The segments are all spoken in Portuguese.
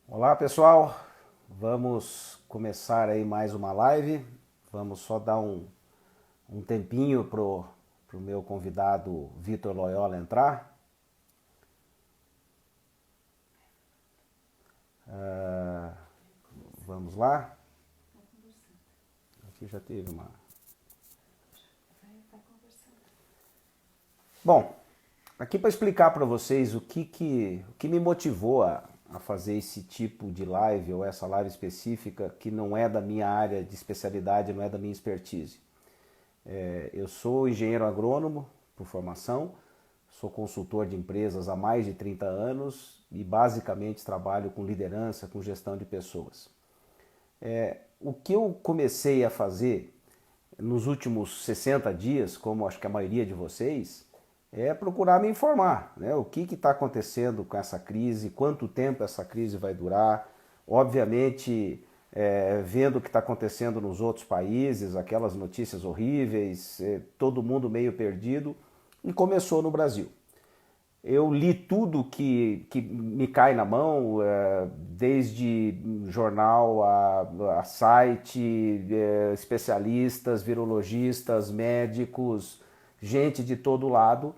Olá pessoal, vamos começar aí mais uma live. Vamos só dar um tempinho pro meu convidado Vitor Loyola entrar. Vamos lá. Aqui já teve uma. Bom, aqui para explicar para vocês o que me motivou a fazer esse tipo de live ou essa live específica que não é da minha área de especialidade, não é da minha expertise. Eu sou engenheiro agrônomo por formação, sou consultor de empresas há mais de 30 anos e basicamente trabalho com liderança, com gestão de pessoas. O que eu comecei a fazer nos últimos 60 dias, como acho que a maioria de vocês, é procurar me informar, né? O que está acontecendo com essa crise, quanto tempo essa crise vai durar, obviamente vendo o que está acontecendo nos outros países, aquelas notícias horríveis, todo mundo meio perdido, e começou no Brasil. Eu li tudo que me cai na mão, desde jornal a site, especialistas, virologistas, médicos, gente de todo lado.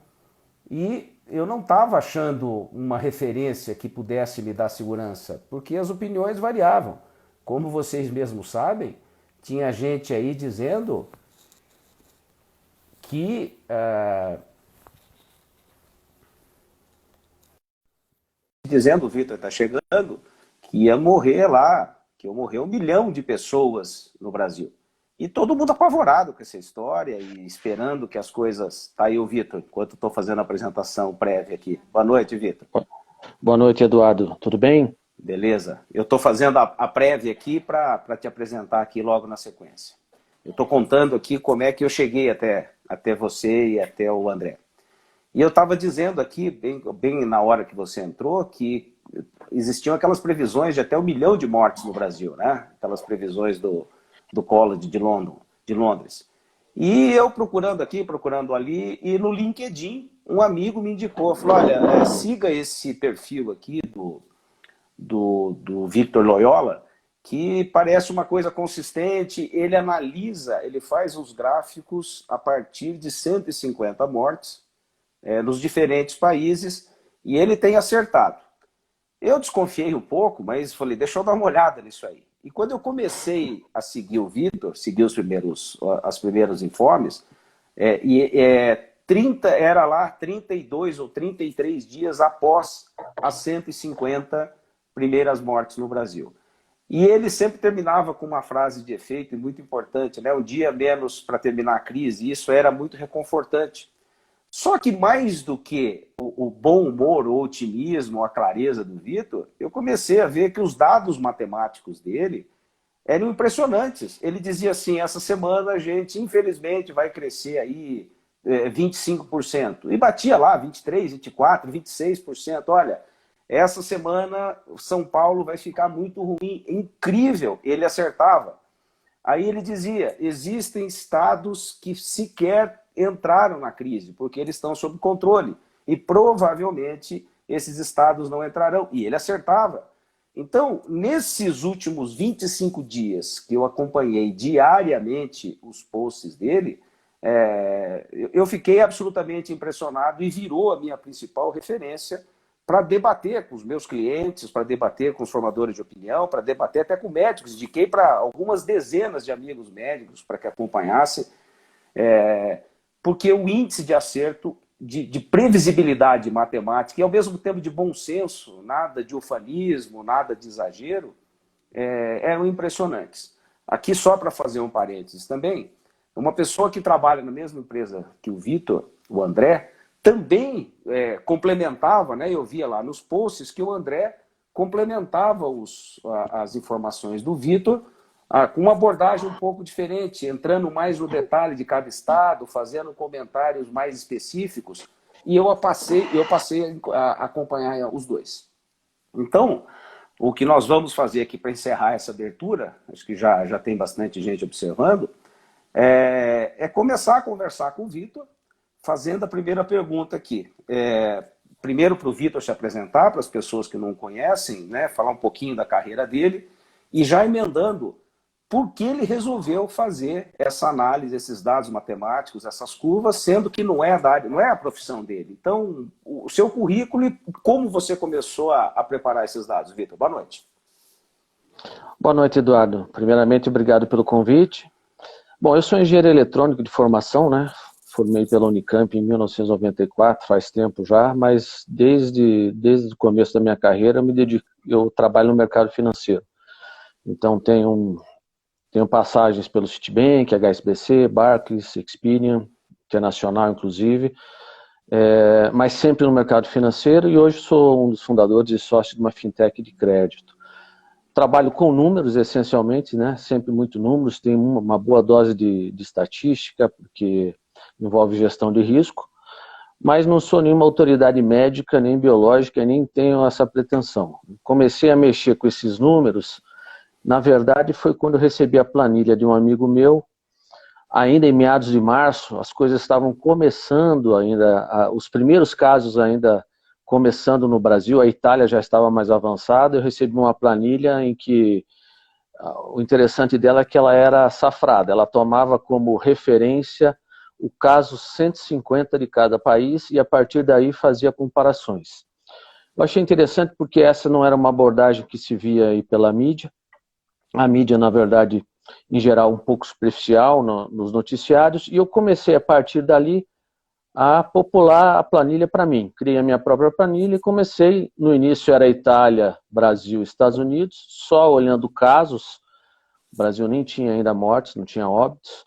E eu não estava achando uma referência que pudesse me dar segurança, porque as opiniões variavam. Como vocês mesmos sabem, tinha gente aí dizendo, o Vitor está chegando, que ia morrer lá, que ia morrer 1 milhão de pessoas no Brasil. E todo mundo apavorado com essa história e esperando que as coisas... Tá aí o Vitor, enquanto estou fazendo a apresentação prévia aqui. Boa noite, Vitor. Boa noite, Eduardo. Tudo bem? Beleza? Eu estou fazendo a prévia aqui para te apresentar aqui logo na sequência. Eu estou contando aqui como é que eu cheguei até você e até o André. E eu estava dizendo aqui, bem na hora que você entrou, que existiam aquelas previsões de até 1 milhão de mortes no Brasil, né? Aquelas previsões do College de Londres. E eu procurando aqui, procurando ali, e no LinkedIn, um amigo me indicou, falou, olha, siga esse perfil aqui do Vitor Loyola, que parece uma coisa consistente, ele analisa, ele faz os gráficos a partir de 150 mortes, nos diferentes países, e ele tem acertado. Eu desconfiei um pouco, mas falei, deixa eu dar uma olhada nisso aí. E quando eu comecei a seguir o Vitor, seguir as primeiros informes, 30, era lá 32 ou 33 dias após as 150 primeiras mortes no Brasil. E ele sempre terminava com uma frase de efeito muito importante, né? Um dia menos para terminar a crise, e isso era muito reconfortante. Só que mais do que o bom humor, o otimismo, a clareza do Vitor, eu comecei a ver que os dados matemáticos dele eram impressionantes. Ele dizia assim, essa semana a gente, infelizmente, vai crescer aí 25%. E batia lá 23%, 24%, 26%. Olha, essa semana São Paulo vai ficar muito ruim. Incrível, ele acertava. Aí ele dizia, existem estados que sequer entraram na crise, porque eles estão sob controle. E provavelmente esses estados não entrarão. E ele acertava. Então, nesses últimos 25 dias que eu acompanhei diariamente os posts dele, eu fiquei absolutamente impressionado e virou a minha principal referência para debater com os meus clientes, para debater com os formadores de opinião, para debater até com médicos. Indiquei para algumas dezenas de amigos médicos para que acompanhassem, porque o índice de acerto, de previsibilidade matemática e ao mesmo tempo de bom senso, nada de ufanismo, nada de exagero, eram impressionantes. Aqui só para fazer um parênteses também, uma pessoa que trabalha na mesma empresa que o Vitor, o André, também complementava, né? Eu via lá nos posts que o André complementava as informações do Vitor com uma abordagem um pouco diferente, entrando mais no detalhe de cada estado, fazendo comentários mais específicos, e eu passei a acompanhar os dois. Então, o que nós vamos fazer aqui para encerrar essa abertura, acho que já tem bastante gente observando, começar a conversar com o Vitor, fazendo a primeira pergunta aqui. primeiro para o Vitor se apresentar, para as pessoas que não conhecem, né, falar um pouquinho da carreira dele, e já emendando por que ele resolveu fazer essa análise, esses dados matemáticos, essas curvas, sendo que não é a profissão dele. Então, o seu currículo e como você começou a preparar esses dados, Vitor. Boa noite. Boa noite, Eduardo. Primeiramente, obrigado pelo convite. Bom, eu sou engenheiro eletrônico de formação, né? Formei pela Unicamp em 1994, faz tempo já, mas desde o começo da minha carreira eu trabalho no mercado financeiro. Então, tenho passagens pelo Citibank, HSBC, Barclays, Experian, Internacional, inclusive, mas sempre no mercado financeiro, e hoje sou um dos fundadores e sócio de uma fintech de crédito. Trabalho com números, essencialmente, né? Sempre muito números, tem uma boa dose de estatística, porque envolve gestão de risco, mas não sou nenhuma autoridade médica, nem biológica, nem tenho essa pretensão. Comecei a mexer com esses números, na verdade, foi quando eu recebi a planilha de um amigo meu, ainda em meados de março, as coisas estavam começando ainda, os primeiros casos ainda começando no Brasil, a Itália já estava mais avançada, eu recebi uma planilha em que o interessante dela é que ela era açafrada, ela tomava como referência o caso 150 de cada país e a partir daí fazia comparações. Eu achei interessante porque essa não era uma abordagem que se via aí pela mídia, a mídia, na verdade, em geral, um pouco superficial nos noticiários, e eu comecei, a partir dali, a popular a planilha para mim. Criei a minha própria planilha e comecei, no início era Itália, Brasil, Estados Unidos, só olhando casos, o Brasil nem tinha ainda mortes, não tinha óbitos,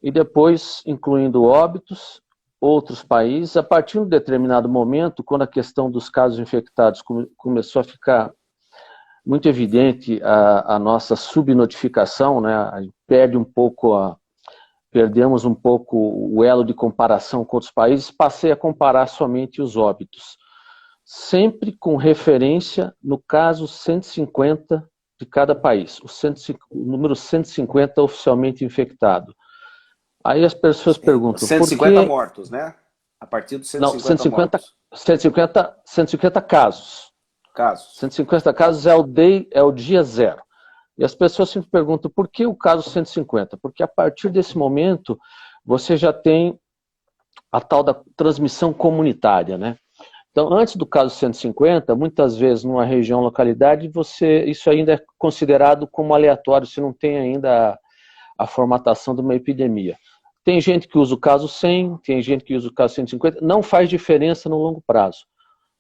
e depois, incluindo óbitos, outros países, a partir de um determinado momento, quando a questão dos casos infectados começou a ficar muito evidente a nossa subnotificação, né? Perdemos um pouco o elo de comparação com outros países, passei a comparar somente os óbitos, sempre com referência no caso 150 de cada país, o número 150 oficialmente infectado. Aí as pessoas perguntam... 150 mortos, né? A partir dos 150 Não, 150 mortos. 150 casos. 150 casos é o dia zero. E as pessoas sempre perguntam, por que o caso 150? Porque a partir desse momento, você já tem a tal da transmissão comunitária, né? Então, antes do caso 150, muitas vezes numa região, localidade, isso ainda é considerado como aleatório, você não tem ainda a formatação de uma epidemia. Tem gente que usa o caso 100, tem gente que usa o caso 150, não faz diferença no longo prazo.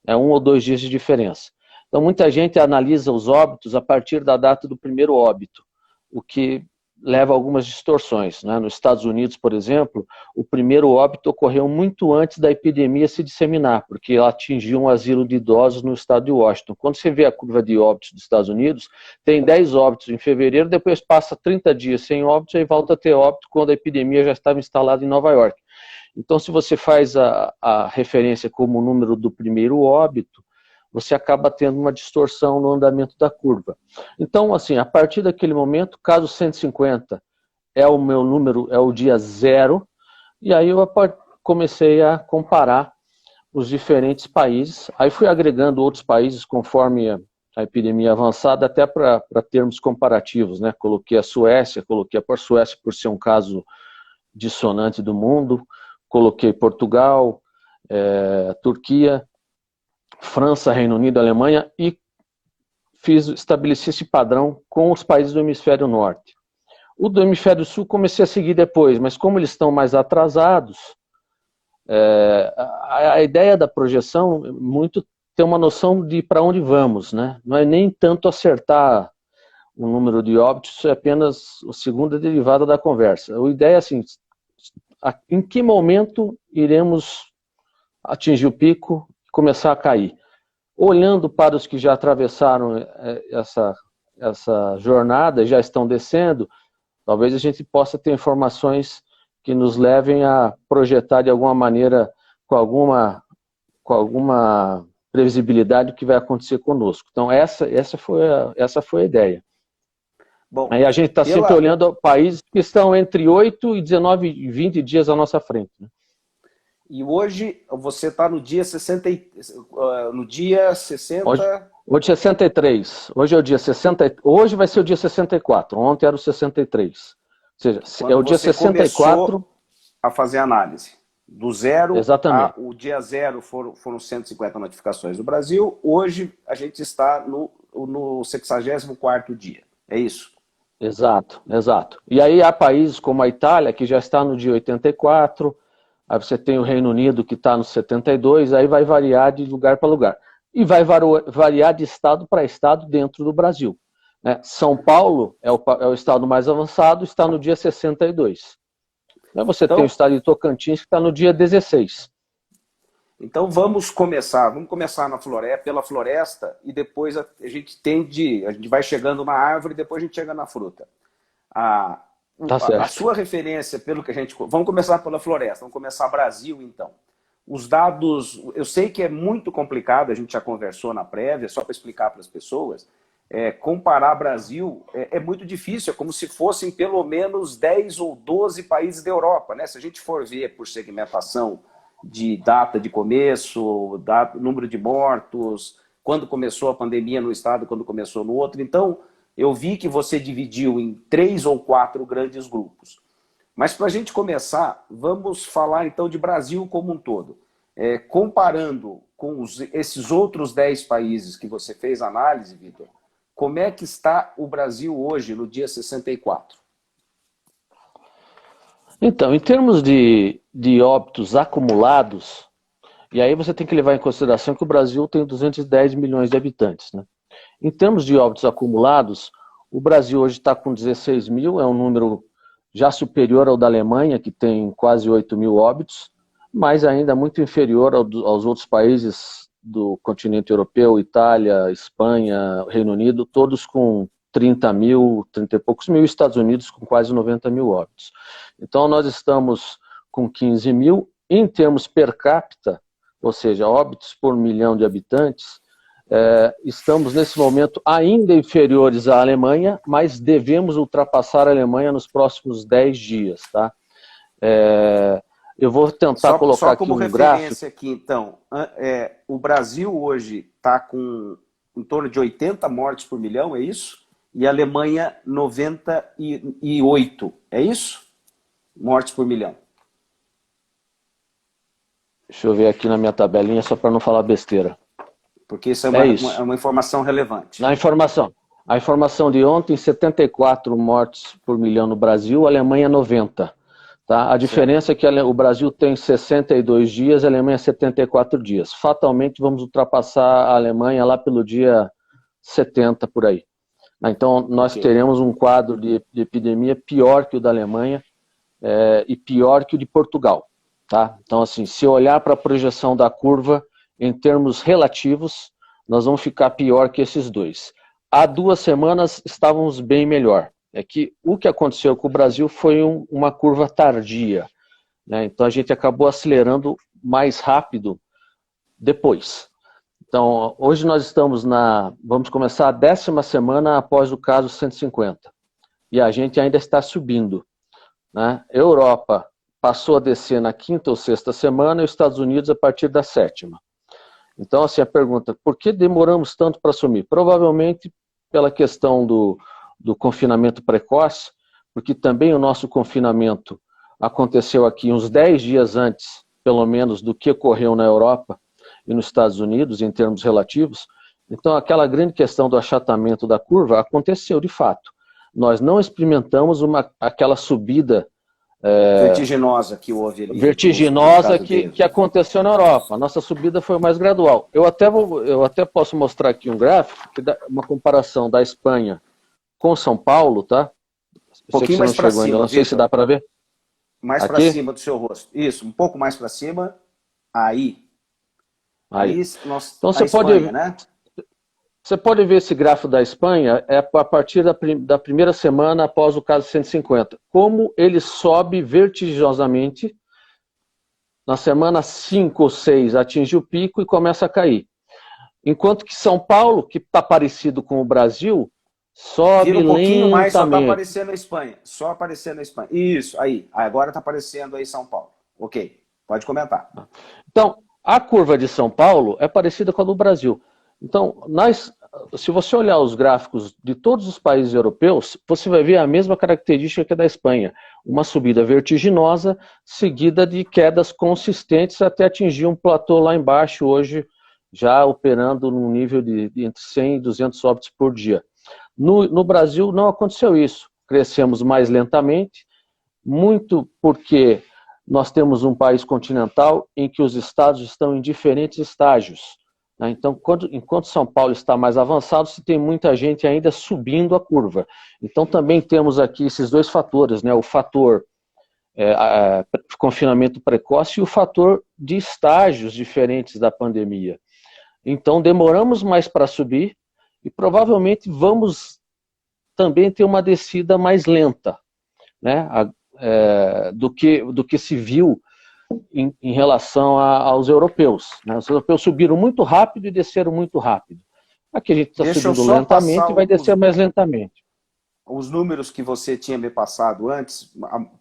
É 1 ou 2 dias de diferença. Então, muita gente analisa os óbitos a partir da data do primeiro óbito, o que leva a algumas distorções, né? Nos Estados Unidos, por exemplo, o primeiro óbito ocorreu muito antes da epidemia se disseminar, porque ela atingiu um asilo de idosos no estado de Washington. Quando você vê a curva de óbitos dos Estados Unidos, tem 10 óbitos em fevereiro, depois passa 30 dias sem óbitos, aí volta a ter óbito quando a epidemia já estava instalada em Nova York. Então, se você faz a referência como o número do primeiro óbito, você acaba tendo uma distorção no andamento da curva. Então, assim, a partir daquele momento, caso 150 é o meu número, é o dia zero, e aí eu comecei a comparar os diferentes países, aí fui agregando outros países conforme a epidemia avançada, até para termos comparativos, né? Coloquei a Suécia por ser um caso dissonante do mundo, coloquei Portugal, Turquia, França, Reino Unido, Alemanha e estabeleci esse padrão com os países do hemisfério norte. O do hemisfério sul comecei a seguir depois, mas como eles estão mais atrasados, a ideia da projeção é muito ter uma noção de para onde vamos, né? Não é nem tanto acertar o número de óbitos, isso é apenas a segunda derivada da conversa. A ideia é assim, em que momento iremos atingir o pico e começar a cair? Olhando para os que já atravessaram essa jornada, já estão descendo, talvez a gente possa ter informações que nos levem a projetar de alguma maneira, com alguma previsibilidade do que vai acontecer conosco. Então essa foi a ideia. Bom, aí a gente está sempre olhando países que estão entre 8 e 19 e 20 dias à nossa frente, né? E hoje você está no dia 60, no dia 60... Hoje é 63. Hoje é o dia 60. Hoje vai ser o dia 64. Ontem era o 63. Ou seja, é o dia 64 a fazer análise. Do zero exatamente. o dia zero foram 150 notificações no Brasil. Hoje a gente está no 64º dia. É isso? Exato, exato. E aí há países como a Itália, que já está no dia 84, aí você tem o Reino Unido que está no 72, aí vai variar de lugar para lugar. E vai variar de estado para estado dentro do Brasil. Né? São Paulo é o estado mais avançado, está no dia 62. Você tem o estado de Tocantins que está no dia 16. Então vamos começar pela floresta e depois a gente vai chegando na árvore e depois a gente chega na fruta. A sua referência, pelo que a gente... Vamos começar pela floresta, vamos começar Brasil então. Os dados, eu sei que é muito complicado, a gente já conversou na prévia, só para explicar para as pessoas, comparar Brasil é muito difícil, é como se fossem pelo menos 10 ou 12 países da Europa, né? Se a gente for ver por segmentação de data de começo, número de mortos, quando começou a pandemia no estado, quando começou no outro, então eu vi que você dividiu em 3 ou 4 grandes grupos. Mas para a gente começar, vamos falar então de Brasil como um todo. Comparando com esses outros 10 países que você fez análise, Vitor, como é que está o Brasil hoje, no dia 64? Então, em termos de óbitos acumulados, e aí você tem que levar em consideração que o Brasil tem 210 milhões de habitantes, né? Em termos de óbitos acumulados, o Brasil hoje está com 16 mil, é um número já superior ao da Alemanha, que tem quase 8 mil óbitos, mas ainda muito inferior aos outros países do continente europeu, Itália, Espanha, Reino Unido, todos com 30 mil, 30 e poucos mil, Estados Unidos com quase 90 mil óbitos. Então nós estamos com 15 mil, em termos per capita, ou seja, óbitos por milhão de habitantes, estamos nesse momento ainda inferiores à Alemanha, mas devemos ultrapassar a Alemanha nos próximos 10 dias, tá? Eu vou tentar colocar aqui um gráfico. Aqui, então, o Brasil hoje está com em torno de 80 mortes por milhão, é isso? E a Alemanha 98, é isso? Mortes por milhão. Deixa eu ver aqui na minha tabelinha, só para não falar besteira. Porque isso é uma informação relevante. A informação de ontem, 74 mortes por milhão no Brasil, a Alemanha 90. Tá? A diferença é que o Brasil tem 62 dias, a Alemanha 74 dias. Fatalmente vamos ultrapassar a Alemanha lá pelo dia 70 por aí. Então nós teremos um quadro de epidemia pior que o da Alemanha e pior que o de Portugal. Tá? Então assim, se olhar para a projeção da curva em termos relativos, nós vamos ficar pior que esses dois. Há 2 semanas estávamos bem melhor. É que o que aconteceu com o Brasil foi uma curva tardia, né? Então a gente acabou acelerando mais rápido depois. Então hoje nós estamos vamos começar a 10ª semana após o caso 150. E a gente ainda está subindo, né? Europa passou a descer na 5ª ou 6ª semana e os Estados Unidos a partir da 7ª. Então assim, a pergunta, por que demoramos tanto para sumir? Provavelmente pela questão do confinamento precoce, porque também o nosso confinamento aconteceu aqui uns 10 dias antes, pelo menos, do que ocorreu na Europa e nos Estados Unidos, em termos relativos. Então, aquela grande questão do achatamento da curva aconteceu de fato. Nós não experimentamos aquela subida vertiginosa que houve ali. Vertiginosa que aconteceu na Europa. A nossa subida foi mais gradual. Eu até posso mostrar aqui um gráfico, que dá uma comparação da Espanha com São Paulo, tá? Um pouquinho mais para cima. Não sei se dá para ver. Mais para cima do seu rosto. Isso, um pouco mais para cima. Aí então você pode, né? Você pode ver esse gráfico da Espanha, a partir da primeira semana após o caso 150. Como ele sobe vertiginosamente, na semana 5 ou 6 atinge o pico e começa a cair. Enquanto que São Paulo, que está parecido com o Brasil, sobe vira um pouquinho mais, só está lentamente. aparecendo na Espanha. Só aparecendo na Espanha. Isso, aí. Agora está aparecendo aí São Paulo. Ok. Pode comentar. Então, a curva de São Paulo é parecida com a do Brasil. Então, se você olhar os gráficos de todos os países europeus, você vai ver a mesma característica que a da Espanha. Uma subida vertiginosa, seguida de quedas consistentes até atingir um platô lá embaixo, hoje já operando num nível de entre 100 e 200 óbitos por dia. No Brasil não aconteceu isso. Crescemos mais lentamente, muito porque nós temos um país continental em que os estados estão em diferentes estágios. Então, enquanto São Paulo está mais avançado, se tem muita gente ainda subindo a curva. Então, também temos aqui esses dois fatores, né? O fator confinamento precoce e o fator de estágios diferentes da pandemia. Então, demoramos mais para subir e provavelmente vamos também ter uma descida mais lenta, né? Do que se viu em relação aos europeus, né? Os europeus subiram muito rápido e desceram muito rápido. Aqui a gente está subindo lentamente e vai descer mais lentamente. Os números que você tinha me passado antes,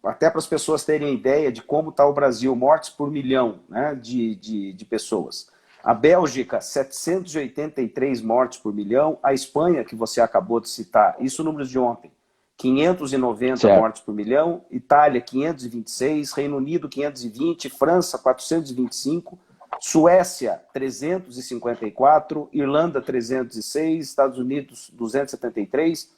até para as pessoas terem ideia de como está o Brasil, mortes por milhão, né, de pessoas. A Bélgica, 783 mortes por milhão. A Espanha, que você acabou de citar, isso números de ontem, 590 certo. Mortes por milhão, Itália 526, Reino Unido 520, França 425, Suécia 354, Irlanda 306, Estados Unidos 273,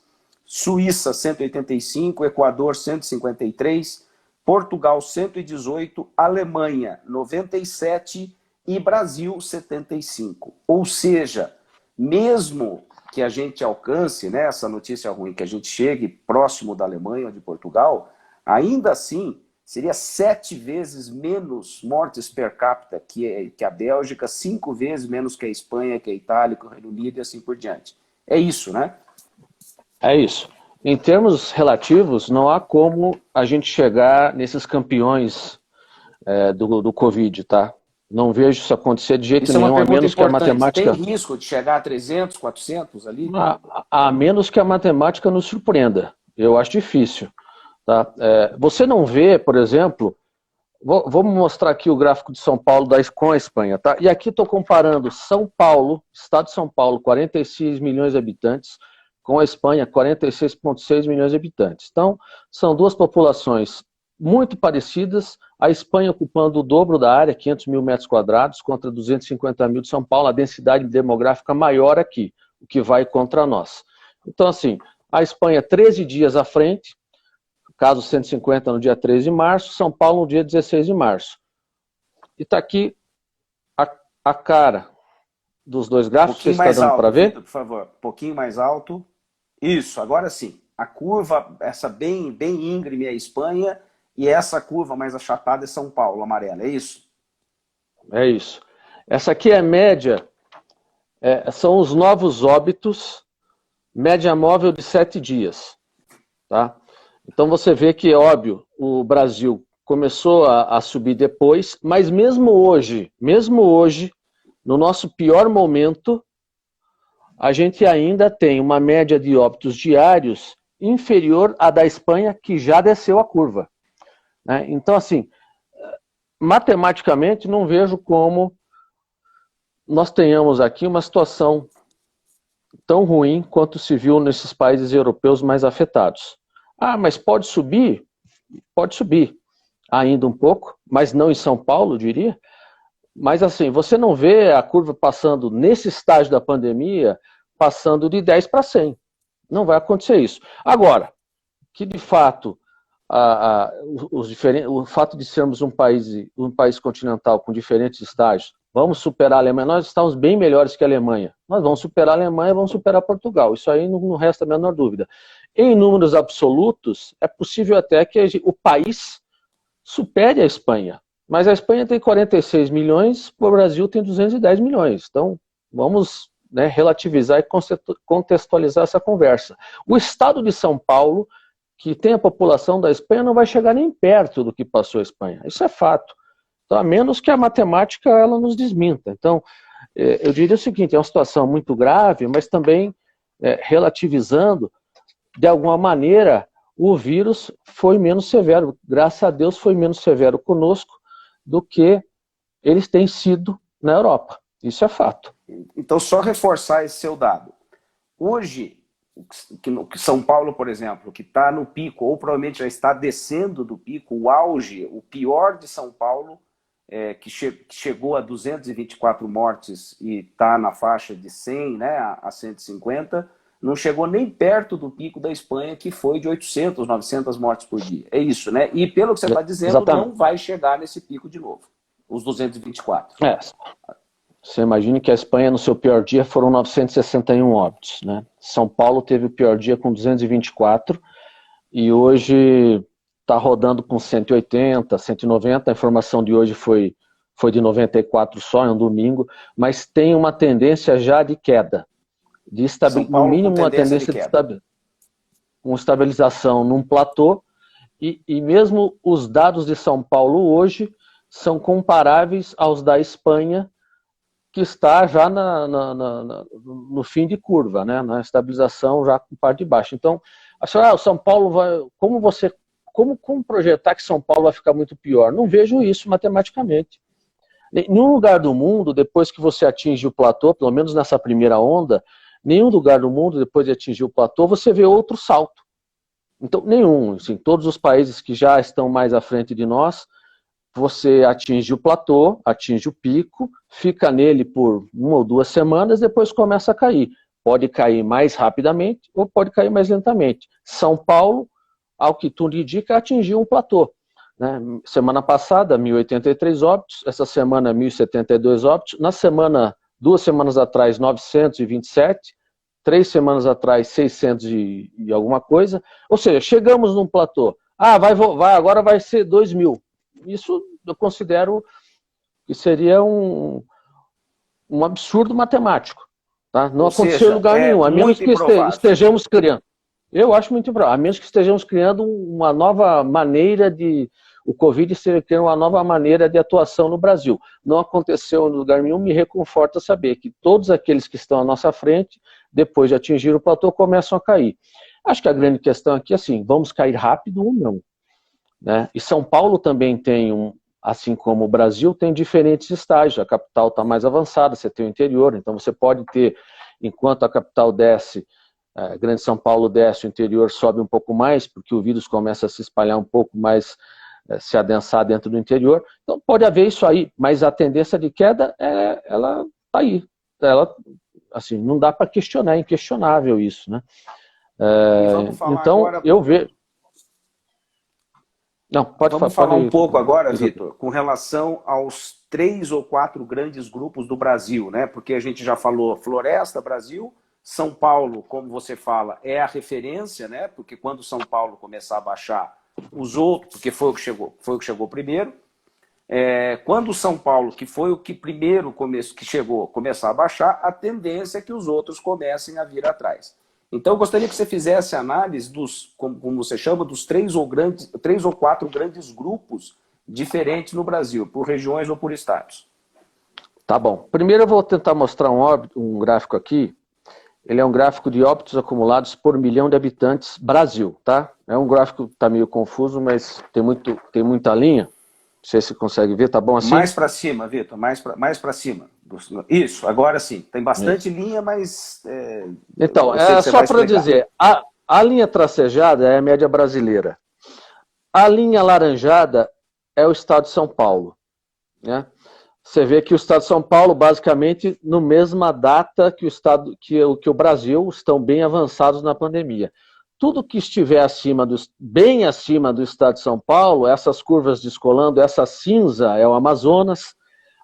Suíça 185, Equador 153, Portugal 118, Alemanha 97 e Brasil 75. Ou seja, mesmo que a gente alcance, né, essa notícia ruim, que a gente chegue próximo da Alemanha ou de Portugal, ainda assim seria 7 vezes menos mortes per capita que a Bélgica, 5 vezes menos que a Espanha, que a Itália, que o Reino Unido e assim por diante. É isso, né? É isso. Em termos relativos, não há como a gente chegar nesses campeões do Covid, tá? Não vejo isso acontecer de jeito nenhum, a menos que a matemática... Tem risco de chegar a 300, 400 ali? A menos que a matemática nos surpreenda. Eu acho difícil. Tá? Você não vê, por exemplo... Vamos mostrar aqui o gráfico de São Paulo com a Espanha. Tá? E aqui estou comparando São Paulo, estado de São Paulo, 46 milhões de habitantes, com a Espanha, 46,6 milhões de habitantes. Então, são duas populações muito parecidas, a Espanha ocupando o dobro da área, 500 mil metros quadrados, contra 250 mil de São Paulo, a densidade demográfica maior aqui, o que vai contra nós. Então, assim, a Espanha 13 dias à frente, caso 150 no dia 13 de março, São Paulo no dia 16 de março. E está aqui a cara dos dois gráficos, você está dando para ver? Por favor, um pouquinho mais alto. Isso, agora sim. A curva, essa bem íngreme é a Espanha, e essa curva mais achatada é São Paulo, amarela, é isso? É isso. Essa aqui é a média, são os novos óbitos, média móvel de 7 dias. Tá? Então você vê que, óbvio, o Brasil começou a subir depois, mas mesmo hoje, no nosso pior momento, a gente ainda tem uma média de óbitos diários inferior à da Espanha, que já desceu a curva. Né? Então, assim, matematicamente, não vejo como nós tenhamos aqui uma situação tão ruim quanto se viu nesses países europeus mais afetados. Ah, mas pode subir? Pode subir. Ainda um pouco, mas não em São Paulo, diria. Mas assim, você não vê a curva passando, nesse estágio da pandemia, passando de 10 para 100. Não vai acontecer isso. Agora, que de fato, o fato de sermos um país continental com diferentes estágios, vamos superar a Alemanha, nós estamos bem melhores que a Alemanha. Nós vamos superar a Alemanha, vamos superar Portugal. Isso aí não resta a menor dúvida. Em números absolutos, é possível até que o país supere a Espanha. Mas a Espanha tem 46 milhões, o Brasil tem 210 milhões. Então, vamos, né, relativizar e contextualizar essa conversa. O estado de São Paulo, que tem a população da Espanha, não vai chegar nem perto do que passou a Espanha. Isso é fato. Então, a menos que a matemática ela nos desminta. Então, eu diria o seguinte, é uma situação muito grave, mas também relativizando, de alguma maneira, o vírus foi menos severo. Graças a Deus foi menos severo conosco. do que eles têm sido na Europa. Isso é fato. Então, só reforçar esse seu dado. Hoje, que São Paulo, por exemplo, que está no pico, ou provavelmente já está descendo do pico, o auge, o pior de São Paulo, que chegou a 224 mortes e está na faixa de 100, né, a 150, não chegou nem perto do pico da Espanha, que foi de 800, 900 mortes por dia. É isso, né? E pelo que você está dizendo, exatamente, não vai chegar nesse pico de novo, os 224. Você imagine que a Espanha, no seu pior dia, foram 961 óbitos, né? São Paulo teve o pior dia com 224 e hoje está rodando com 180, 190. A informação de hoje foi de 94 só, é um domingo, mas tem uma tendência já de queda. No mínimo, uma tendência de uma estabilização num platô, e mesmo os dados de São Paulo hoje são comparáveis aos da Espanha, que está já no fim de curva, né? Na estabilização já com parte de baixo. Então, o São Paulo vai... Como projetar que São Paulo vai ficar muito pior? Não vejo isso matematicamente. Em nenhum lugar do mundo, depois que você atinge o platô, pelo menos nessa primeira onda, nenhum lugar do mundo, depois de atingir o platô, você vê outro salto. Então, nenhum. Assim, todos os países que já estão mais à frente de nós, você atinge o platô, atinge o pico, fica nele por 1 ou 2 semanas, depois começa a cair. Pode cair mais rapidamente ou pode cair mais lentamente. São Paulo, ao que tudo indica, atingiu um platô, né? Semana passada, 1.083 óbitos, essa semana 1.072 óbitos, 2 semanas atrás, 927, 3 semanas atrás, 600 e alguma coisa. Ou seja, chegamos num platô. Agora vai ser 2.000. Isso eu considero que seria um absurdo matemático. Tá? Não aconteceu em lugar nenhum, a menos que estejamos criando. Eu acho muito improvável, a menos que estejamos criando uma nova maneira de... O Covid esteja criando uma nova maneira de atuação no Brasil. Não aconteceu em lugar nenhum, me reconforta saber que todos aqueles que estão à nossa frente, depois de atingir o platô, começam a cair. Acho que a grande questão aqui é assim, vamos cair rápido ou não? Né? E São Paulo também tem, assim como o Brasil, tem diferentes estágios. A capital está mais avançada, você tem o interior, então você pode ter, enquanto a capital desce, a Grande São Paulo desce, o interior sobe um pouco mais, porque o vírus começa a se espalhar um pouco mais, se adensar dentro do interior. Então pode haver isso aí, mas a tendência de queda, ela está aí. Assim, não dá para questionar, é inquestionável isso, né? Então, agora... eu vejo... Não, Vamos falar um pouco agora, Vitor, com relação aos 3 ou 4 grandes grupos do Brasil, né? Porque a gente já falou Floresta, Brasil, São Paulo, como você fala, é a referência, né? Porque quando São Paulo começar a baixar, os outros, porque foi o que chegou primeiro. Quando São Paulo, que foi o que primeiro que chegou, começar a baixar, a tendência é que os outros comecem a vir atrás. Então, eu gostaria que você fizesse análise dos, como você chama, dos 3 ou 4 grandes grupos diferentes no Brasil, por regiões ou por estados. Tá bom. Primeiro eu vou tentar mostrar um gráfico aqui. Ele é um gráfico de óbitos acumulados por 1 milhão de habitantes Brasil, tá? É um gráfico que está meio confuso, mas tem muita linha. Não sei se você consegue ver, tá bom assim? Mais para cima, Vitor, mais para cima. Isso, agora sim. Tem bastante linha, mas... Então, só para dizer, a linha tracejada é a média brasileira. A linha laranjada é o estado de São Paulo, né? Você vê que o estado de São Paulo, basicamente, no mesma data que o Brasil, estão bem avançados na pandemia. Tudo que estiver bem acima do estado de São Paulo, essas curvas descolando, essa cinza é o Amazonas,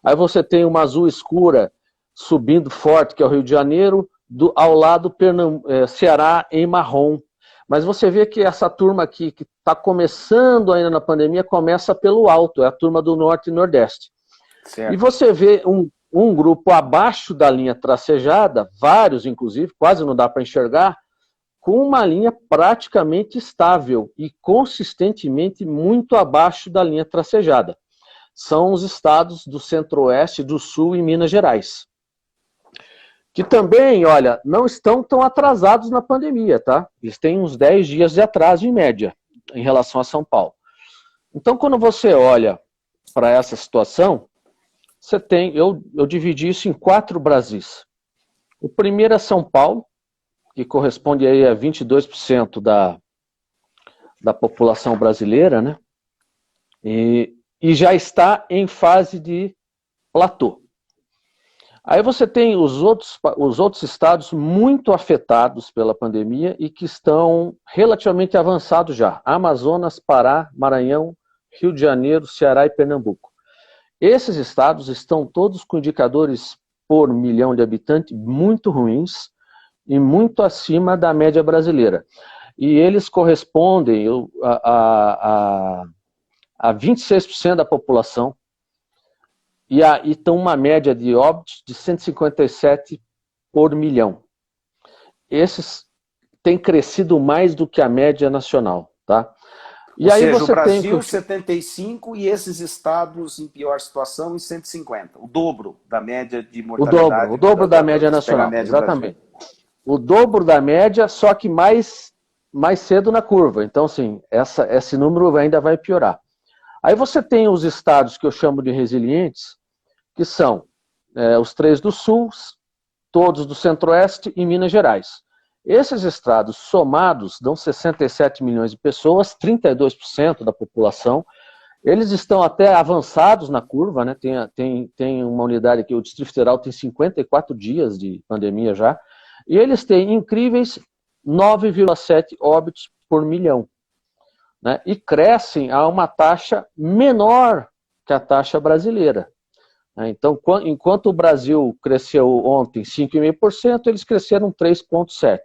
aí você tem uma azul escura subindo forte, que é o Rio de Janeiro, ao lado Ceará em marrom. Mas você vê que essa turma aqui, que está começando ainda na pandemia, começa pelo alto, é a turma do Norte e Nordeste. Certo. E você vê um grupo abaixo da linha tracejada, vários inclusive, quase não dá para enxergar, com uma linha praticamente estável e consistentemente muito abaixo da linha tracejada. São os estados do Centro-Oeste, do Sul e Minas Gerais. Que também, olha, não estão tão atrasados na pandemia, tá? Eles têm uns 10 dias de atraso em média, em relação a São Paulo. Então, quando você olha para essa situação, você tem, eu dividi isso em 4 Brasis. O primeiro é São Paulo, que corresponde aí a 22% da população brasileira, né? E já está em fase de platô. Aí você tem os outros estados muito afetados pela pandemia e que estão relativamente avançados já. Amazonas, Pará, Maranhão, Rio de Janeiro, Ceará e Pernambuco. Esses estados estão todos com indicadores por milhão de habitantes muito ruins e muito acima da média brasileira. E eles correspondem a 26% da população e estão uma média de óbitos de 157 por milhão. Esses têm crescido mais do que a média nacional, tá? E Ou aí seja, você o Brasil tem 75 e esses estados em pior situação em 150. O dobro da média de mortalidade. o dobro da média nacional, média exatamente. O dobro da média, só que mais cedo na curva. Então, assim, esse número ainda vai piorar. Aí você tem os estados que eu chamo de resilientes, que são os 3 do Sul, todos do Centro-Oeste e Minas Gerais. Esses estados somados dão 67 milhões de pessoas, 32% da população. Eles estão até avançados na curva, né? Tem uma unidade que o Distrito Federal tem 54 dias de pandemia já, e eles têm incríveis 9,7 óbitos por milhão, né? E crescem a uma taxa menor que a taxa brasileira. Então, enquanto o Brasil cresceu ontem 5,5%, eles cresceram 3,7%.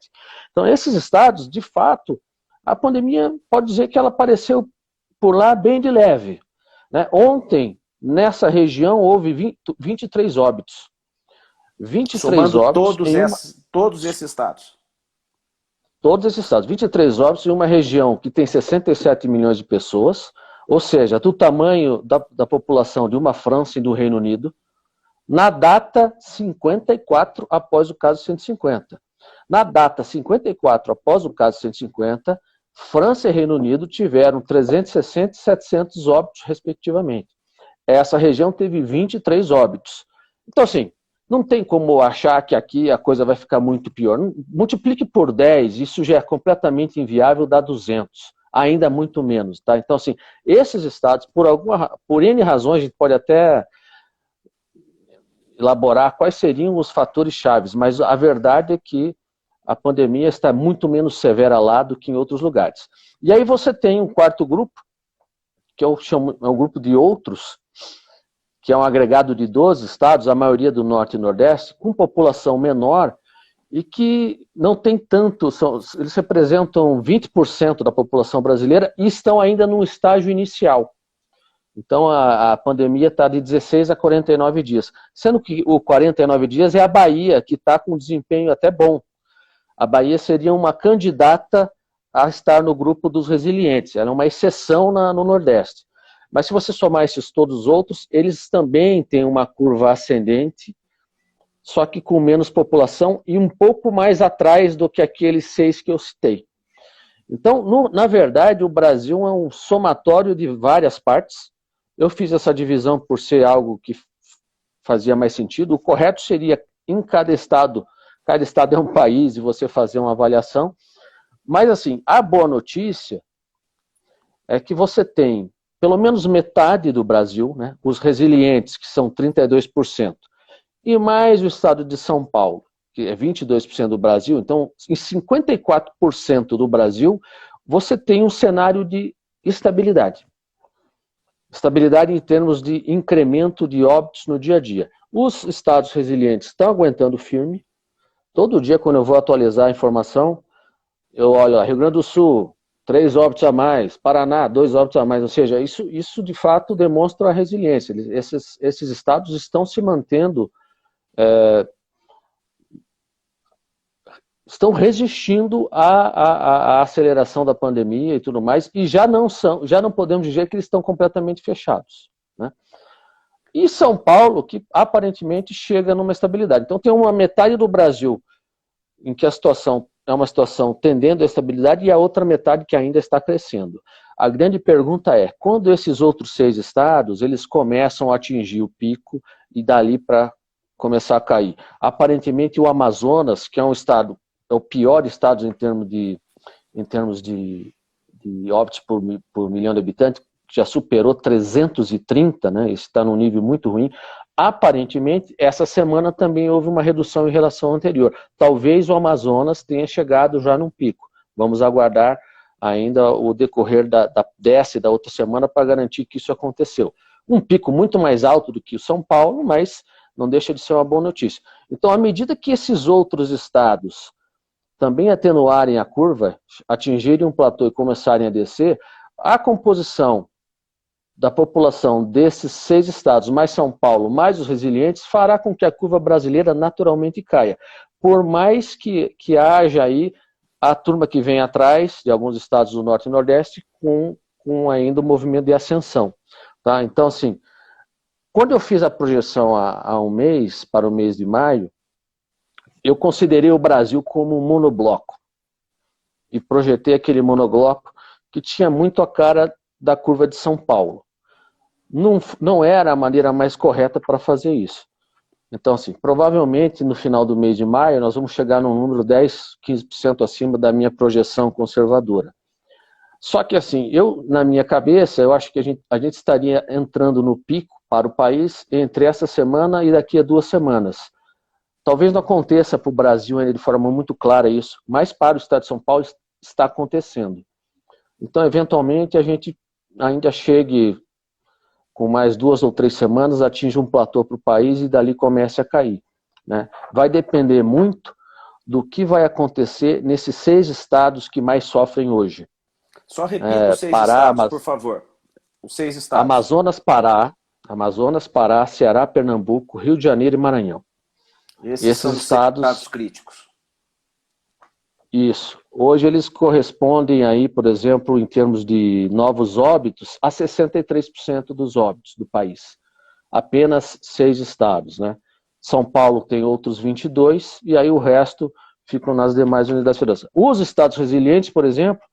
Então, esses estados, de fato, a pandemia pode dizer que ela apareceu por lá bem de leve, né? Ontem, nessa região, houve 23 óbitos. 23 somando óbitos todos esses estados. Todos esses estados. 23 óbitos em uma região que tem 67 milhões de pessoas, ou seja, do tamanho da população de uma França e do Reino Unido, na data 54 após o caso 150. Na data 54 após o caso 150, França e Reino Unido tiveram 360 e 700 óbitos, respectivamente. Essa região teve 23 óbitos. Então, assim, não tem como achar que aqui a coisa vai ficar muito pior. Multiplique por 10, isso já é completamente inviável, dá 200. Ainda muito menos, tá? Então, assim, esses estados, por N razões, a gente pode até elaborar quais seriam os fatores chaves, mas a verdade é que a pandemia está muito menos severa lá do que em outros lugares. E aí você tem um quarto grupo, que eu chamo, é um grupo de outros, que é um agregado de 12 estados, a maioria do Norte e Nordeste, com população menor, e que não tem tanto, eles representam 20% da população brasileira e estão ainda num estágio inicial. Então a pandemia está de 16 a 49 dias, sendo que o 49 dias é a Bahia, que está com um desempenho até bom. A Bahia seria uma candidata a estar no grupo dos resilientes, era uma exceção no Nordeste. Mas se você somar esses todos os outros, eles também têm uma curva ascendente, só que com menos população e um pouco mais atrás do que aqueles 6 que eu citei. Então, na verdade, o Brasil é um somatório de várias partes. Eu fiz essa divisão por ser algo que fazia mais sentido. O correto seria, em cada estado é um país e você fazer uma avaliação. Mas, assim, a boa notícia é que você tem pelo menos metade do Brasil, né, os resilientes, que são 32%, e mais o estado de São Paulo, que é 22% do Brasil. Então, em 54% do Brasil, você tem um cenário de estabilidade. Estabilidade em termos de incremento de óbitos no dia a dia. Os estados resilientes estão aguentando firme. Todo dia, quando eu vou atualizar a informação, eu olho, Rio Grande do Sul, 3 óbitos a mais, Paraná, 2 óbitos a mais, ou seja, isso de fato demonstra a resiliência. Esses estados estão se mantendo, estão resistindo à aceleração da pandemia e tudo mais, e já não podemos dizer que eles estão completamente fechados, né? E São Paulo, que aparentemente chega numa estabilidade. Então tem uma metade do Brasil em que a situação é uma situação tendendo à estabilidade e a outra metade que ainda está crescendo. A grande pergunta é, quando esses outros 6 estados, eles começam a atingir o pico e dali para começar a cair? Aparentemente o Amazonas, que é um estado, é o pior estado em termos de óbitos por milhão de habitantes, já superou 330, né? Está num nível muito ruim. Aparentemente, essa semana também houve uma redução em relação ao anterior. Talvez o Amazonas tenha chegado já num pico. Vamos aguardar ainda o decorrer dessa e da outra semana para garantir que isso aconteceu. Um pico muito mais alto do que o São Paulo, mas não deixa de ser uma boa notícia. Então, à medida que esses outros estados também atenuarem a curva, atingirem um platô e começarem a descer, a composição da população desses 6 estados, mais São Paulo, mais os resilientes, fará com que a curva brasileira naturalmente caia. Por mais que haja aí a turma que vem atrás, de alguns estados do Norte e Nordeste, com ainda o movimento de ascensão. Tá? Então, assim, quando eu fiz a projeção há um mês, para o mês de maio, eu considerei o Brasil como um monobloco. E projetei aquele monobloco que tinha muito a cara da curva de São Paulo. Não era a maneira mais correta para fazer isso. Então, assim, provavelmente no final do mês de maio nós vamos chegar num número 10, 15% acima da minha projeção conservadora. Só que, assim, na minha cabeça, eu acho que a gente estaria entrando no pico para o país entre essa semana e daqui a 2 semanas. Talvez não aconteça para o Brasil ainda de forma muito clara isso, mas para o estado de São Paulo está acontecendo. Então, eventualmente, a gente ainda chegue com mais 2 ou 3 semanas, atinge um platô para o país e dali comece a cair. Né? Vai depender muito do que vai acontecer nesses 6 estados que mais sofrem hoje. Só repita os 6 estados, por favor. Os 6 estados. Amazonas, Pará, Ceará, Pernambuco, Rio de Janeiro e Maranhão. Esses são os estados críticos. Isso. Hoje eles correspondem aí, por exemplo, em termos de novos óbitos, a 63% dos óbitos do país. Apenas 6 estados, né? São Paulo tem outros 22, e aí o resto ficam nas demais unidades federadas. Os estados resilientes, por exemplo,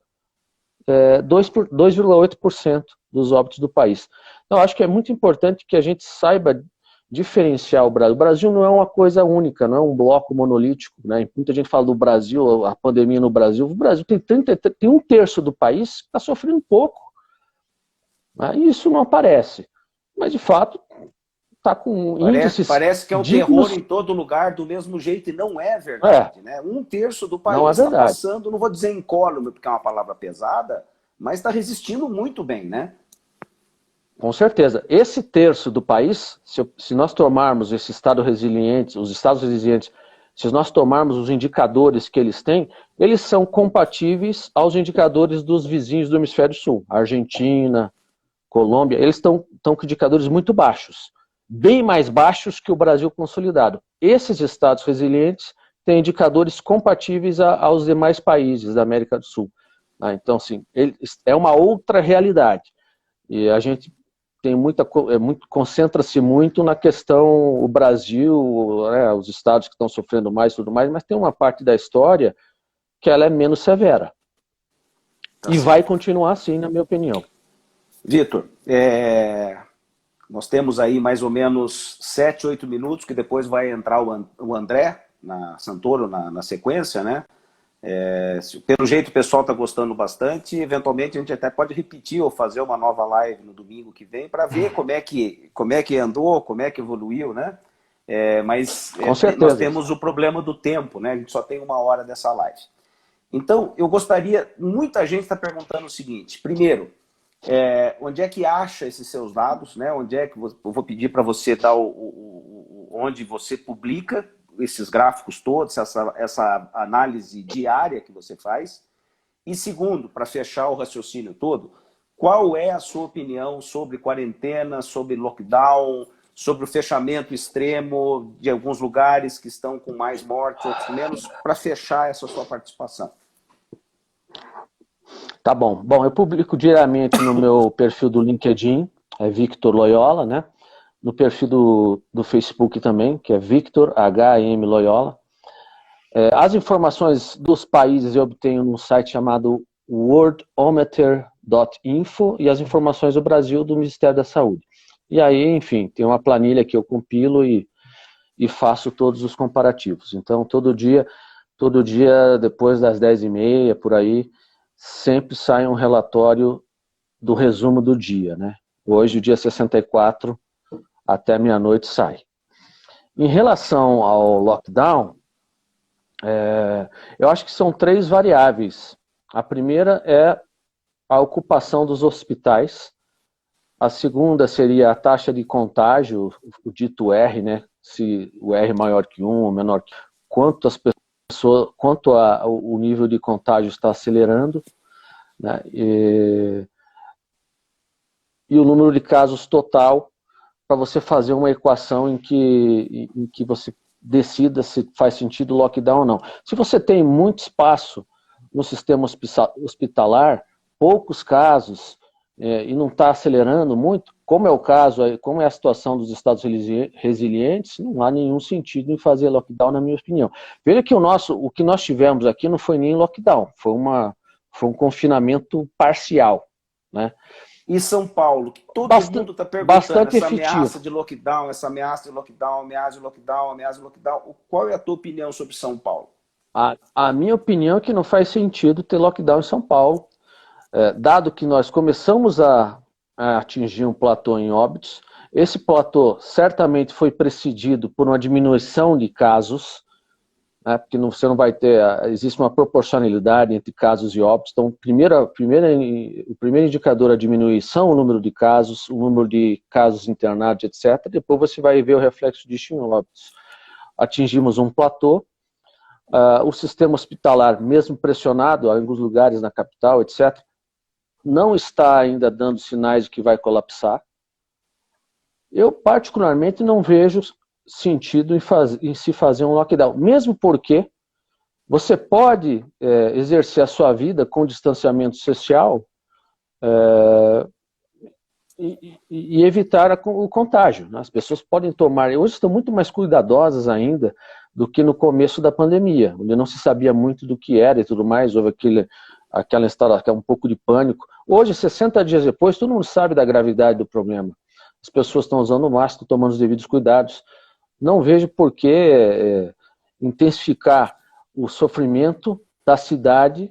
2,8% dos óbitos do país. Então, acho que é muito importante que a gente saiba diferenciar o Brasil. O Brasil não é uma coisa única, não é um bloco monolítico, né? Muita gente fala do Brasil, a pandemia no Brasil. O Brasil tem 1/3 do país que está sofrendo pouco. Né? E isso não aparece. Mas, de fato, está com índices... Parece que é um terror em todo lugar, do mesmo jeito, e não é verdade. Né? 1/3 do país está passando, não vou dizer incólume, porque é uma palavra pesada, mas está resistindo muito bem, né? Com certeza. Esse terço do país, se nós tomarmos esse estado resiliente, os estados resilientes, se nós tomarmos os indicadores que eles têm, eles são compatíveis aos indicadores dos vizinhos do hemisfério sul. Argentina, Colômbia, eles estão com indicadores muito baixos. Bem mais baixos que o Brasil consolidado. Esses estados resilientes têm indicadores compatíveis aos demais países da América do Sul. Então, assim, é uma outra realidade. E a gente tem concentra-se muito na questão o Brasil, né, os estados que estão sofrendo mais e tudo mais, mas tem uma parte da história que ela é menos severa. E vai continuar assim, na minha opinião. Vitor, nós temos aí mais ou menos 7, 8 minutos, que depois vai entrar o André Santoro na sequência, né? Pelo jeito o pessoal está gostando bastante, eventualmente a gente até pode repetir ou fazer uma nova live no domingo que vem para ver como é que andou, como é que evoluiu, né? Mas nós temos o problema do tempo, né? A gente só tem 1 hora dessa live. Então, eu gostaria, muita gente está perguntando o seguinte: primeiro, onde é que acha esses seus dados, né? Onde é que eu vou pedir para você dar onde você publica esses gráficos todos, essa análise diária que você faz. E segundo, para fechar o raciocínio todo, qual é a sua opinião sobre quarentena, sobre lockdown, sobre o fechamento extremo de alguns lugares que estão com mais mortes, outros menos, para fechar essa sua participação? Tá bom. Bom, eu publico diariamente no meu perfil do LinkedIn, Victor Loyola, né? No perfil do Facebook também, que é Victor HM Loyola. As informações dos países eu obtenho num site chamado worldometer.info e as informações do Brasil do Ministério da Saúde. E aí, enfim, tem uma planilha que eu compilo e faço todos os comparativos. Então, todo dia, depois das 10h30, por aí, sempre sai um relatório do resumo do dia, né? Hoje, o dia 64, até meia-noite sai. Em relação ao lockdown, eu acho que são 3 variáveis. A primeira é a ocupação dos hospitais. A segunda seria a taxa de contágio, o dito R, né? Se o R é maior que 1 ou menor que 1, quanto o nível de contágio está acelerando, né? E o número de casos total, para você fazer uma equação em que você decida se faz sentido lockdown ou não. Se você tem muito espaço no sistema hospitalar, poucos casos, e não está acelerando muito, como é o caso, como é a situação dos estados resilientes, não há nenhum sentido em fazer lockdown, na minha opinião. Veja que o que nós tivemos aqui não foi nem lockdown, foi um confinamento parcial, né? Em São Paulo, que todo mundo está perguntando, essa ameaça de lockdown, qual é a tua opinião sobre São Paulo? A minha opinião é que não faz sentido ter lockdown em São Paulo, dado que nós começamos a atingir um platô em óbitos. Esse platô certamente foi precedido por uma diminuição de casos, né, porque você não vai ter, existe uma proporcionalidade entre casos e óbitos. Então, o primeiro indicador a diminuir são o número de casos, o número de casos internados, etc. Depois você vai ver o reflexo disso em óbitos. Atingimos um platô. O sistema hospitalar, mesmo pressionado em alguns lugares na capital, etc., não está ainda dando sinais de que vai colapsar. Eu, particularmente, não vejo sentido em se fazer um lockdown, mesmo porque você pode exercer a sua vida com distanciamento social e evitar o contágio. As pessoas podem tomar, hoje estão muito mais cuidadosas ainda do que no começo da pandemia, onde não se sabia muito do que era e tudo mais, houve aquela instalação, um pouco de pânico. Hoje, 60 dias depois, todo mundo sabe da gravidade do problema. As pessoas estão usando máscara, tomando os devidos cuidados. Não vejo por que intensificar o sofrimento da cidade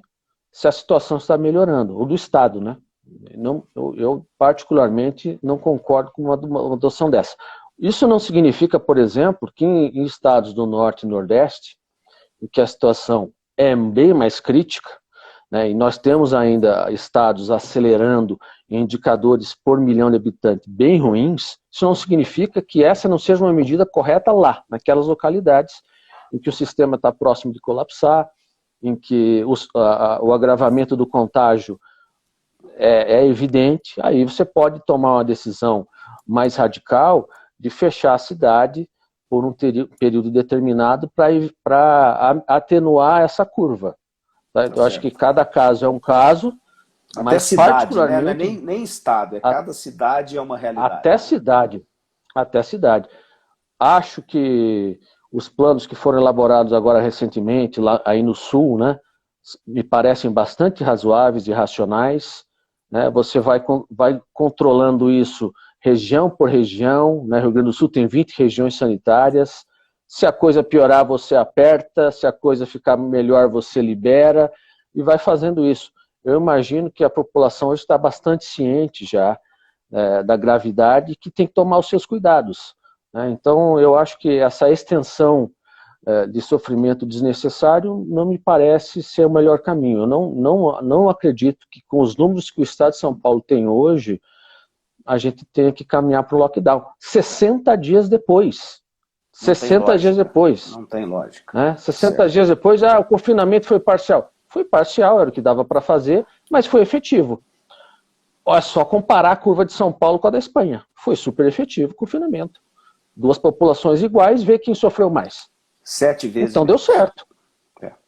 se a situação está melhorando, ou do Estado, né? Eu particularmente, não concordo com uma adoção dessa. Isso não significa, por exemplo, que em estados do Norte e Nordeste, em que a situação é bem mais crítica, né, e nós temos ainda estados acelerando em indicadores por milhão de habitantes bem ruins, isso não significa que essa não seja uma medida correta lá, naquelas localidades em que o sistema está próximo de colapsar, em que o agravamento do contágio é evidente. Aí você pode tomar uma decisão mais radical de fechar a cidade por um período determinado para atenuar essa curva. Tá? Eu acho que cada caso é um caso, até mas cidade, particularmente... né? Não é nem estado, cada cidade é uma realidade. Até cidade. Acho que os planos que foram elaborados agora recentemente, lá aí no Sul, né, me parecem bastante razoáveis e racionais, né? Você vai controlando isso região por região, né? Rio Grande do Sul tem 20 regiões sanitárias. Se a coisa piorar, você aperta, se a coisa ficar melhor, você libera, e vai fazendo isso. Eu imagino que a população hoje está bastante ciente já da gravidade, que tem que tomar os seus cuidados, né? Então, eu acho que essa extensão de sofrimento desnecessário não me parece ser o melhor caminho. Eu não acredito que, com os números que o Estado de São Paulo tem hoje, a gente tenha que caminhar para o lockdown. 60 dias depois. 60 dias depois. Não tem lógica. Né? 60 dias depois, o confinamento foi parcial. Foi parcial, era o que dava para fazer, mas foi efetivo. É só comparar a curva de São Paulo com a da Espanha. Foi super efetivo o confinamento. 2 populações iguais, vê quem sofreu mais. 7 vezes então menos. Deu certo.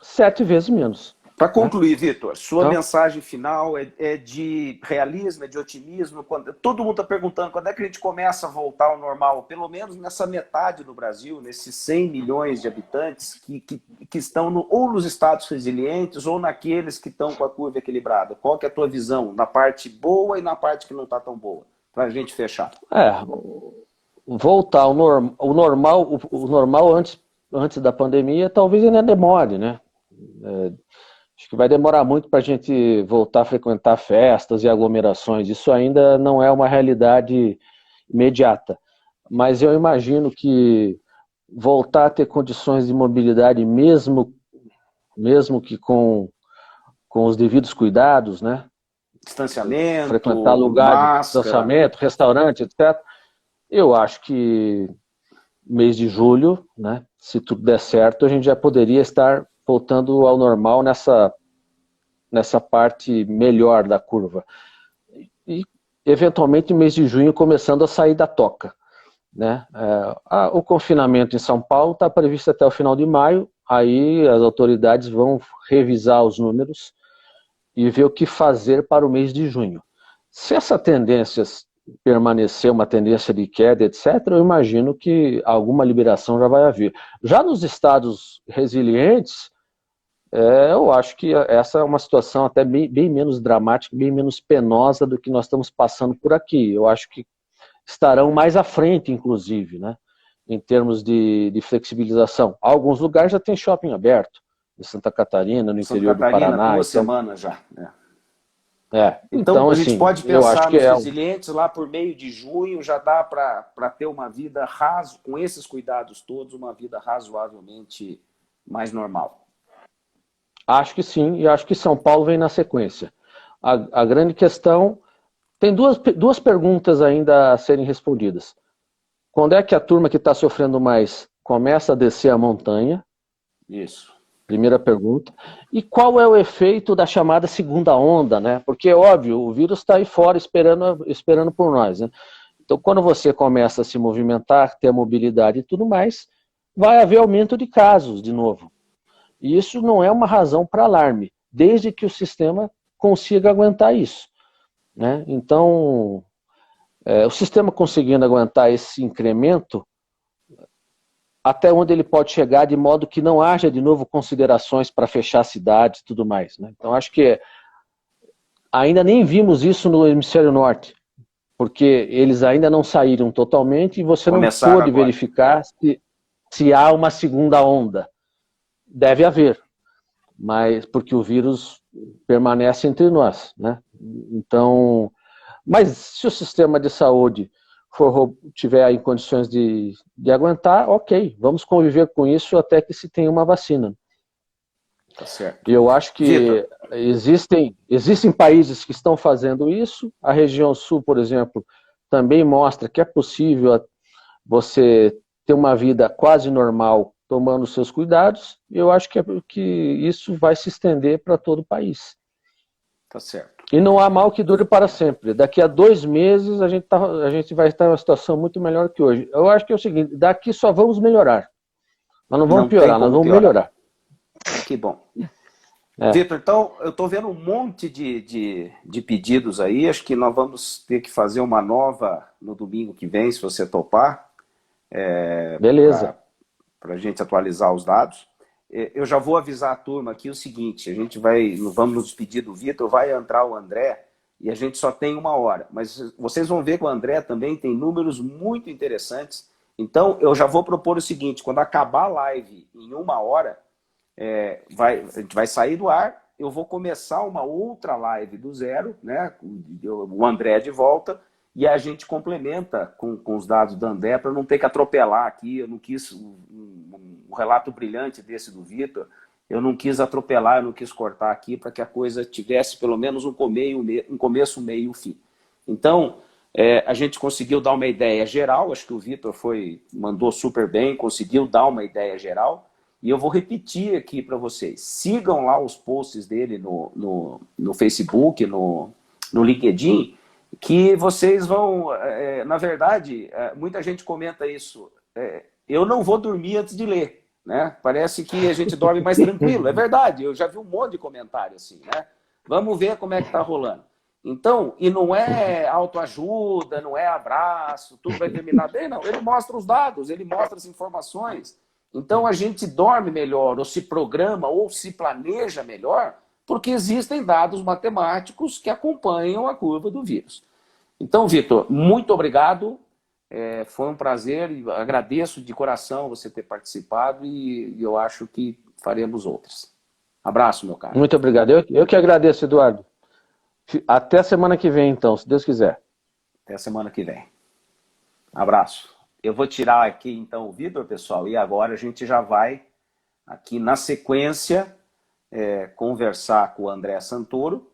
7 vezes menos. Para né? concluir, Vitor, sua Então, mensagem final é de realismo, é de otimismo? Todo mundo está perguntando quando é que a gente começa a voltar ao normal, pelo menos nessa metade do Brasil, nesses 100 milhões de habitantes que estão ou nos estados resilientes ou naqueles que estão com a curva equilibrada. Qual que é a tua visão na parte boa e na parte que não está tão boa? Para a gente fechar. Voltar ao o normal antes da pandemia talvez ainda demore, né? Acho que vai demorar muito para a gente voltar a frequentar festas e aglomerações. Isso ainda não é uma realidade imediata. Mas eu imagino que voltar a ter condições de mobilidade, mesmo que com os devidos cuidados, né? Frequentar Distanciamento, lugares de máscara. distanciamento, restaurante, etc. Eu acho que mês de julho, né? Se tudo der certo, a gente já poderia estar voltando ao normal nessa parte melhor da curva. E, eventualmente, no mês de junho, começando a sair da toca, né? O confinamento em São Paulo está previsto até o final de maio, aí as autoridades vão revisar os números e ver o que fazer para o mês de junho. Se essa tendência permanecer uma tendência de queda, etc., eu imagino que alguma liberação já vai haver. Já nos estados resilientes, eu acho que essa é uma situação até bem menos dramática, bem menos penosa do que nós estamos passando por aqui. Eu acho que estarão mais à frente, inclusive, né, em termos de flexibilização. Alguns lugares já tem shopping aberto, em Santa Catarina, no Santa interior do Catarina, Paraná. 2 semanas já. Então, A gente assim, pode eu acho pensar que nos resilientes lá por meio de junho, já dá para ter uma vida com esses cuidados todos, uma vida razoavelmente mais normal. Acho que sim, e acho que São Paulo vem na sequência. A grande questão, tem duas perguntas ainda a serem respondidas. Quando é que a turma que está sofrendo mais começa a descer a montanha? Isso. Primeira pergunta. E qual é o efeito da chamada segunda onda, né? Porque, óbvio, o vírus está aí fora esperando por nós, né? Então, quando você começa a se movimentar, ter a mobilidade e tudo mais, vai haver aumento de casos de novo. E isso não é uma razão para alarme, desde que o sistema consiga aguentar isso, né? Então, o sistema conseguindo aguentar esse incremento, até onde ele pode chegar, de modo que não haja de novo considerações para fechar cidades e tudo mais, né? Então, acho que ainda nem vimos isso no hemisfério norte, porque eles ainda não saíram totalmente e você não pôde verificar se há uma segunda onda. Deve haver, mas porque o vírus permanece entre nós, né? Então, mas se o sistema de saúde tiver em condições de aguentar, ok, vamos conviver com isso até que se tenha uma vacina. Tá certo. Eu acho que existem países que estão fazendo isso. A região sul, por exemplo, também mostra que é possível você ter uma vida quase normal tomando seus cuidados. Eu acho que isso vai se estender para todo o país. Tá certo. E não há mal que dure para sempre. Daqui a 2 meses a gente vai estar em uma situação muito melhor que hoje. Eu acho que é o seguinte, daqui só vamos melhorar. Nós não vamos piorar, nós vamos melhorar. Que bom. Vitor, então, eu estou vendo um monte de pedidos aí. Acho que nós vamos ter que fazer uma nova no domingo que vem, se você topar. Beleza. Para a gente atualizar os dados. Eu já vou avisar a turma aqui o seguinte, vamos nos despedir do Vitor, vai entrar o André e a gente só tem 1 hora. Mas vocês vão ver que o André também tem números muito interessantes. Então, eu já vou propor o seguinte, quando acabar a live em 1 hora, a gente vai sair do ar, eu vou começar uma outra live do zero, né? O André de volta, e a gente complementa com os dados da André para não ter que atropelar aqui. Eu não quis um relato brilhante desse do Vitor, eu não quis atropelar, eu não quis cortar aqui para que a coisa tivesse pelo menos um começo, um meio e um fim. Então, a gente conseguiu dar uma ideia geral, acho que o Vitor mandou super bem, conseguiu dar uma ideia geral, e eu vou repetir aqui para vocês. Sigam lá os posts dele no Facebook, no LinkedIn, que vocês vão... na verdade, muita gente comenta isso. Eu não vou dormir antes de ler. né? Parece que a gente dorme mais tranquilo. É verdade, eu já vi um monte de comentário assim, né? Vamos ver como é que tá rolando. Então, e não é autoajuda, não é abraço, tudo vai terminar bem, não. Ele mostra os dados, ele mostra as informações. Então a gente dorme melhor, ou se programa, ou se planeja melhor, porque existem dados matemáticos que acompanham a curva do vírus. Então, Vitor, muito obrigado. Foi um prazer e agradeço de coração você ter participado e eu acho que faremos outras. Abraço, meu caro. Muito obrigado. Eu que agradeço, Eduardo. Até semana que vem, então, se Deus quiser. Até semana que vem. Abraço. Eu vou tirar aqui, então, o Vitor, pessoal, e agora a gente já vai, aqui na sequência, conversar com o André Santoro.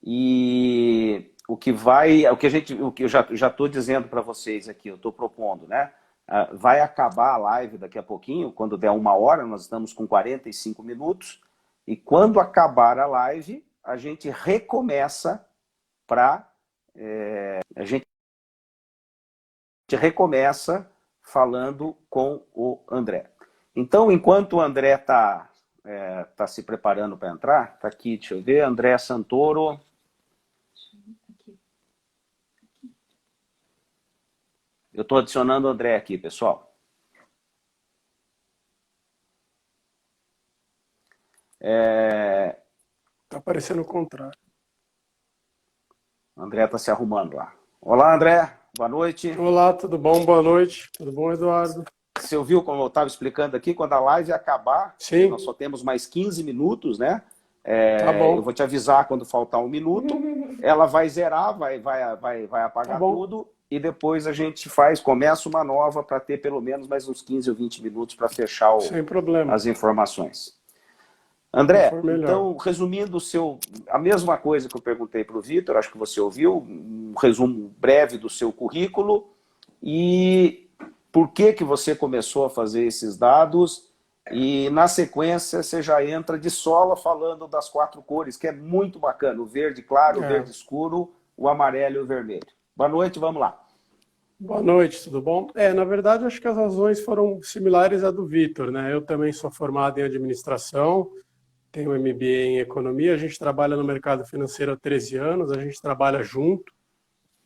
E o que eu já estou dizendo para vocês aqui, eu estou propondo, né? Vai acabar a live daqui a pouquinho, quando der 1 hora, nós estamos com 45 minutos, e quando acabar a live, a gente recomeça a gente recomeça falando com o André. Então, enquanto o André está se preparando para entrar, está aqui, deixa eu ver, André Santoro. Eu estou adicionando o André aqui, pessoal. Tá parecendo o contrário. O André está se arrumando lá. Olá, André. Boa noite. Olá, tudo bom? Boa noite. Tudo bom, Eduardo? Você ouviu como eu estava explicando aqui? Quando a live acabar, sim, nós só temos mais 15 minutos, né? Tá bom. Eu vou te avisar quando faltar 1 minuto. Ela vai zerar, vai apagar tudo. E depois a gente começa uma nova para ter pelo menos mais uns 15 ou 20 minutos para fechar sem problema. as informações. André, então, resumindo a mesma coisa que eu perguntei para o Vitor, acho que você ouviu, um resumo breve do seu currículo e por que você começou a fazer esses dados e, na sequência, você já entra de sola falando das 4 cores, que é muito bacana, o verde claro, o verde escuro, o amarelo e o vermelho. Boa noite, vamos lá. Boa noite, tudo bom? Na verdade, acho que as razões foram similares à do Vitor, né? Eu também sou formado em administração, tenho um MBA em economia, a gente trabalha no mercado financeiro há 13 anos, a gente trabalha junto,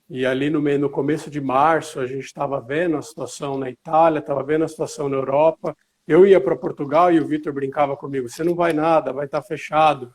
e ali no começo de março a gente estava vendo a situação na Itália, estava vendo a situação na Europa, eu ia para Portugal e o Vitor brincava comigo, você não vai nada, vai estar fechado.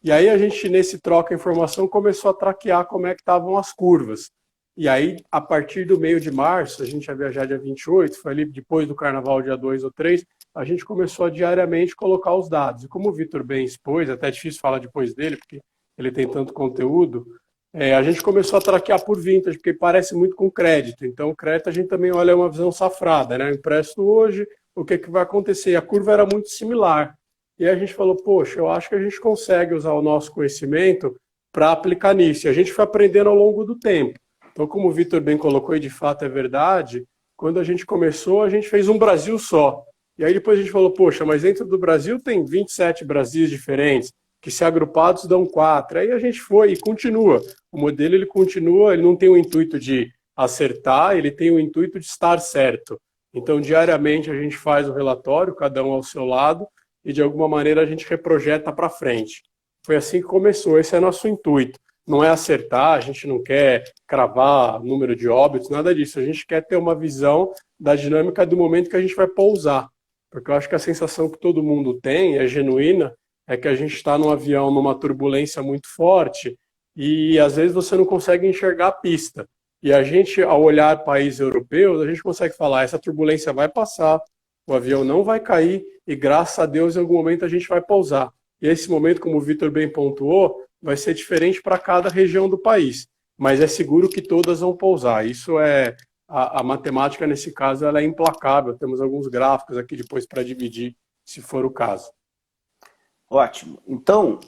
E aí a gente, nesse troca de informação, começou a traquear como é que estavam as curvas. E aí, a partir do meio de março, a gente ia viajar dia 28, foi ali depois do carnaval, dia 2 ou 3, a gente começou a diariamente colocar os dados. E como o Vitor bem expôs, até é difícil falar depois dele, porque ele tem tanto conteúdo, a gente começou a traquear por vintage, porque parece muito com crédito. Então, o crédito a gente também olha uma visão safrada, né? Eu empresto hoje, o que vai acontecer? E a curva era muito similar. E aí a gente falou, poxa, eu acho que a gente consegue usar o nosso conhecimento para aplicar nisso. E a gente foi aprendendo ao longo do tempo. Então, como o Vitor bem colocou, e de fato é verdade, quando a gente começou, a gente fez um Brasil só. E aí depois a gente falou, poxa, mas dentro do Brasil tem 27 Brasis diferentes, que se agrupados dão 4. Aí a gente foi e continua. O modelo ele continua, ele não tem o intuito de acertar, ele tem o intuito de estar certo. Então, diariamente a gente faz o relatório, cada um ao seu lado, e de alguma maneira a gente reprojeta para frente. Foi assim que começou, esse é nosso intuito. Não é acertar, a gente não quer cravar número de óbitos, nada disso. A gente quer ter uma visão da dinâmica do momento que a gente vai pousar. Porque eu acho que a sensação que todo mundo tem, é genuína, é que a gente está num avião numa turbulência muito forte e às vezes você não consegue enxergar a pista. E a gente, ao olhar países europeus, a gente consegue falar, essa turbulência vai passar, o avião não vai cair e graças a Deus em algum momento a gente vai pousar. E esse momento, como o Vitor bem pontuou, vai ser diferente para cada região do país, mas é seguro que todas vão pousar. Isso é a matemática nesse caso, ela é implacável. Temos alguns gráficos aqui depois para dividir, se for o caso. Ótimo. Então,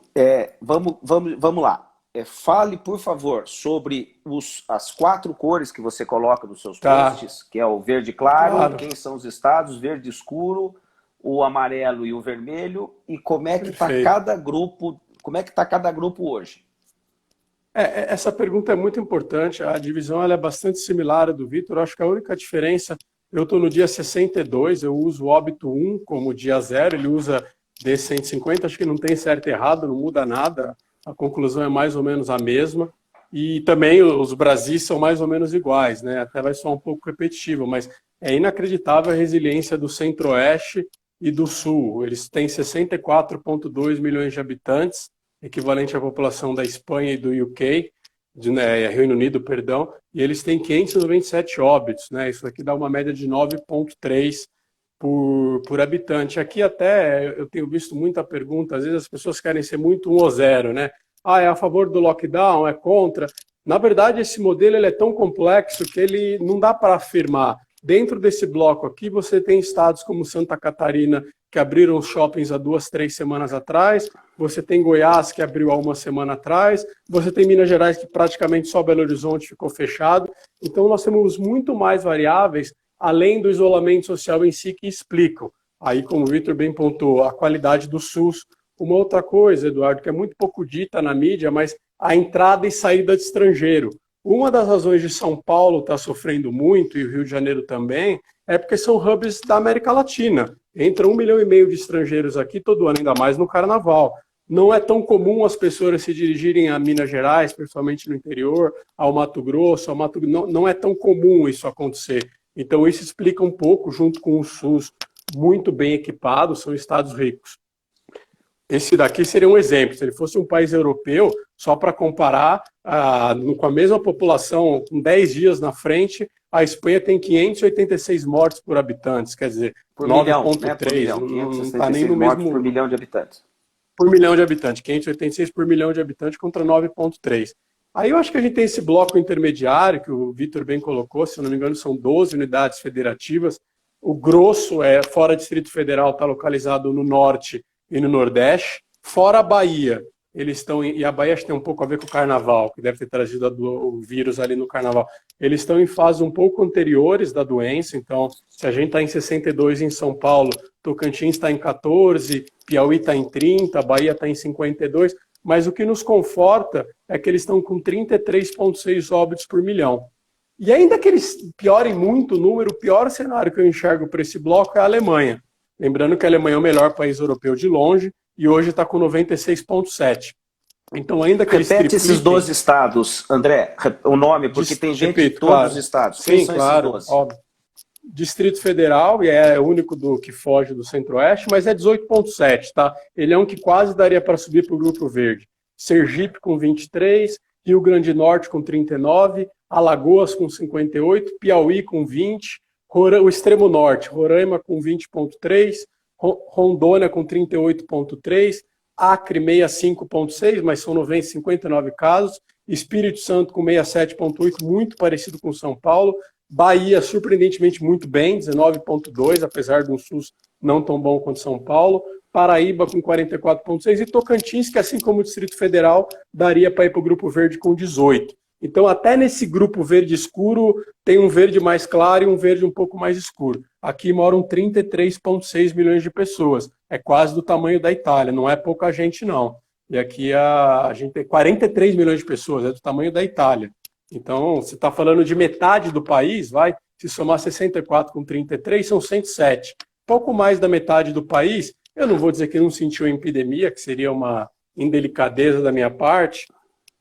vamos lá. Fale, por favor, sobre as 4 cores que você coloca nos seus posts, que é o verde claro, quem são os estados, verde escuro, o amarelo e o vermelho, e como é que está cada grupo. Como é que está cada grupo hoje? Essa pergunta é muito importante. A divisão ela é bastante similar à do Vitor. Acho que a única diferença Eu estou no dia 62, eu uso o óbito 1 como dia 0, ele usa D150, acho que não tem certo e errado, não muda nada, a conclusão é mais ou menos a mesma. E também os Brasis são mais ou menos iguais, né? Até vai soar um pouco repetitivo, mas é inacreditável a resiliência do Centro-Oeste e do Sul. Eles têm 64,2 milhões de habitantes, equivalente à população da Espanha e do UK, Reino Unido, perdão, e eles têm 597 óbitos, né? Isso aqui dá uma média de 9,3 por habitante. Aqui até eu tenho visto muita pergunta, às vezes as pessoas querem ser muito 1 ou 0, né? Ah, é a favor do lockdown, é contra. Na verdade, esse modelo ele é tão complexo que ele não dá para afirmar. Dentro desse bloco aqui, você tem estados como Santa Catarina, que abriram os shoppings há 2, 3 semanas atrás, você tem Goiás, que abriu há 1 semana atrás, você tem Minas Gerais, que praticamente só Belo Horizonte ficou fechado. Então, nós temos muito mais variáveis, além do isolamento social em si, que explicam. Aí, como o Vitor bem pontuou, a qualidade do SUS. Uma outra coisa, Eduardo, que é muito pouco dita na mídia, mas a entrada e saída de estrangeiro. Uma das razões de São Paulo estar sofrendo muito, e o Rio de Janeiro também, é porque são hubs da América Latina. Entra 1,5 milhão de estrangeiros aqui todo ano, ainda mais no Carnaval. Não é tão comum as pessoas se dirigirem a Minas Gerais, principalmente no interior, ao Mato Grosso, não é tão comum isso acontecer. Então isso explica um pouco, junto com o SUS muito bem equipado, são estados ricos. Esse daqui seria um exemplo. Se ele fosse um país europeu, só para comparar, com a mesma população, com 10 dias na frente, a Espanha tem 586 mortes por habitantes, quer dizer, 9,3. Não está nem no mesmo... por milhão de habitantes. Por milhão de habitantes. 586 por milhão de habitantes contra 9,3. Aí eu acho que a gente tem esse bloco intermediário, que o Vitor bem colocou, se eu não me engano, são 12 unidades federativas. O grosso, fora Distrito Federal, está localizado no norte e no Nordeste, fora a Bahia. Eles estão e a Bahia acho que tem um pouco a ver com o Carnaval, que deve ter trazido o vírus ali no Carnaval. Eles estão em fases um pouco anteriores da doença, então, se a gente está em 62 em São Paulo, Tocantins está em 14, Piauí está em 30, Bahia está em 52, mas o que nos conforta é que eles estão com 33,6 óbitos por milhão. E ainda que eles piorem muito o número, o pior cenário que eu enxergo para esse bloco é a Alemanha. Lembrando que a Alemanha é o melhor país europeu de longe e hoje está com 96,7. Então, ainda que eles tripliquem... esses 12 estados, André, o nome, porque tem gente de todos os estados. Sim, claro, óbvio. Distrito Federal, e é o único que foge do Centro-Oeste, mas é 18,7, tá? Ele é um que quase daria para subir para o Grupo Verde. Sergipe com 23, Rio Grande do Norte com 39, Alagoas com 58, Piauí com 20, o extremo norte, Roraima com 20,3, Rondônia com 38,3, Acre 65,6, mas são 59 casos, Espírito Santo com 67,8, muito parecido com São Paulo, Bahia surpreendentemente muito bem, 19,2, apesar de um SUS não tão bom quanto São Paulo, Paraíba com 44,6 e Tocantins, que assim como o Distrito Federal, daria para ir para o Grupo Verde com 18. Então, até nesse grupo verde escuro, tem um verde mais claro e um verde um pouco mais escuro. Aqui moram 33,6 milhões de pessoas. É quase do tamanho da Itália, não é pouca gente, não. E aqui a gente tem 43 milhões de pessoas, é do tamanho da Itália. Então, você está falando de metade do país, se somar 64 com 33, são 107. Pouco mais da metade do país, eu não vou dizer que não sentiu a epidemia, que seria uma indelicadeza da minha parte,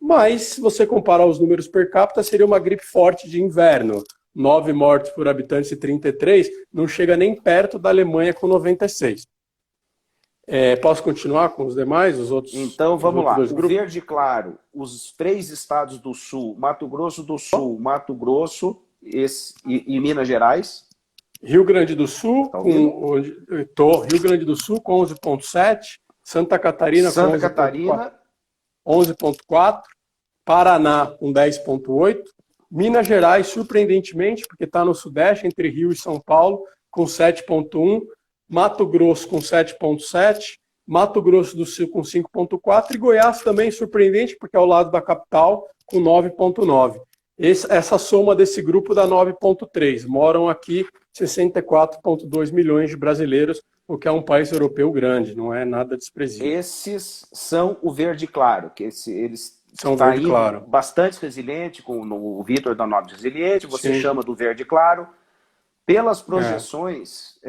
mas, se você comparar os números per capita, seria uma gripe forte de inverno. 9 mortes por habitante e 33, não chega nem perto da Alemanha com 96. Posso continuar com os demais, os outros? Então, vamos lá. O verde claro, os 3 estados do Sul, Mato Grosso do Sul, Mato Grosso e Minas Gerais. Rio Grande do Sul, Rio Grande do Sul com 11,7, Santa Catarina com 11,4, Paraná com 10,8, Minas Gerais, surpreendentemente, porque está no Sudeste, entre Rio e São Paulo, com 7,1, Mato Grosso com 7,7, Mato Grosso do Sul com 5,4 e Goiás também surpreendente, porque é ao lado da capital, com 9,9. Essa soma desse grupo dá 9,3. Moram aqui 64,2 milhões de brasileiros, o que é um país europeu grande, não é nada desprezível. Esses são o verde claro, que eles são verde claro. Bastante resiliente, com o Vitor da Nobre Resiliente, você Sim. chama do verde claro. pelas projeções,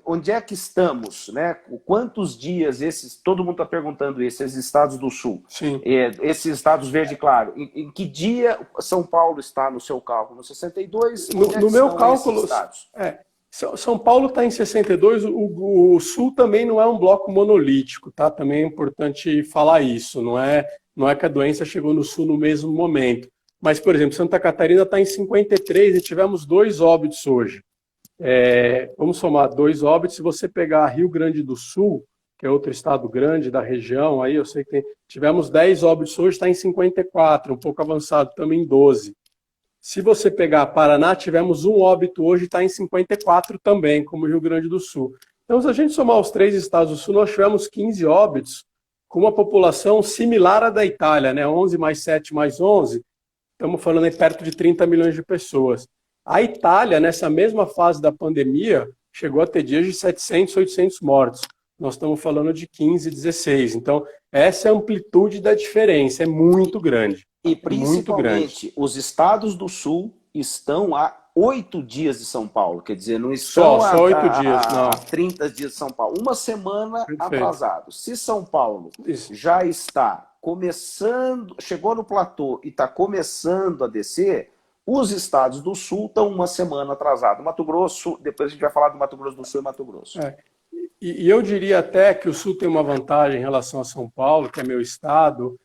onde é que estamos, né? Quantos dias todo mundo está perguntando isso, esses estados do Sul, esses estados verde claro, em que dia São Paulo está no seu cálculo? No 62? No meu cálculo, São Paulo está em 62, o Sul também não é um bloco monolítico, tá? Também é importante falar isso, não é que a doença chegou no Sul no mesmo momento. Mas, por exemplo, Santa Catarina está em 53 e tivemos 2 óbitos hoje. Vamos somar 2 óbitos. Se você pegar Rio Grande do Sul, que é outro estado grande da região, aí eu sei que tivemos 10 óbitos hoje, está em 54, um pouco avançado, também em 12. Se você pegar Paraná, tivemos 1 óbito hoje, está em 54 também, como Rio Grande do Sul. Então, se a gente somar os 3 estados do Sul, nós tivemos 15 óbitos, com uma população similar à da Itália, né? 11 mais 7 mais 11, estamos falando aí perto de 30 milhões de pessoas. A Itália, nessa mesma fase da pandemia, chegou a ter dias de 700, 800 mortos. Nós estamos falando de 15, 16. Então, essa é a amplitude da diferença, é muito grande. E principalmente, os estados do Sul estão a 8 dias de São Paulo, quer dizer, não estão só 8 dias, não. 30 dias de São Paulo. Uma semana atrasado. Se São Paulo já está começando, chegou no platô e está começando a descer, os estados do Sul estão uma semana atrasados. Mato Grosso, depois a gente vai falar do Mato Grosso do Sul e Mato Grosso. E eu diria até que o Sul tem uma vantagem em relação a São Paulo, que é meu estado.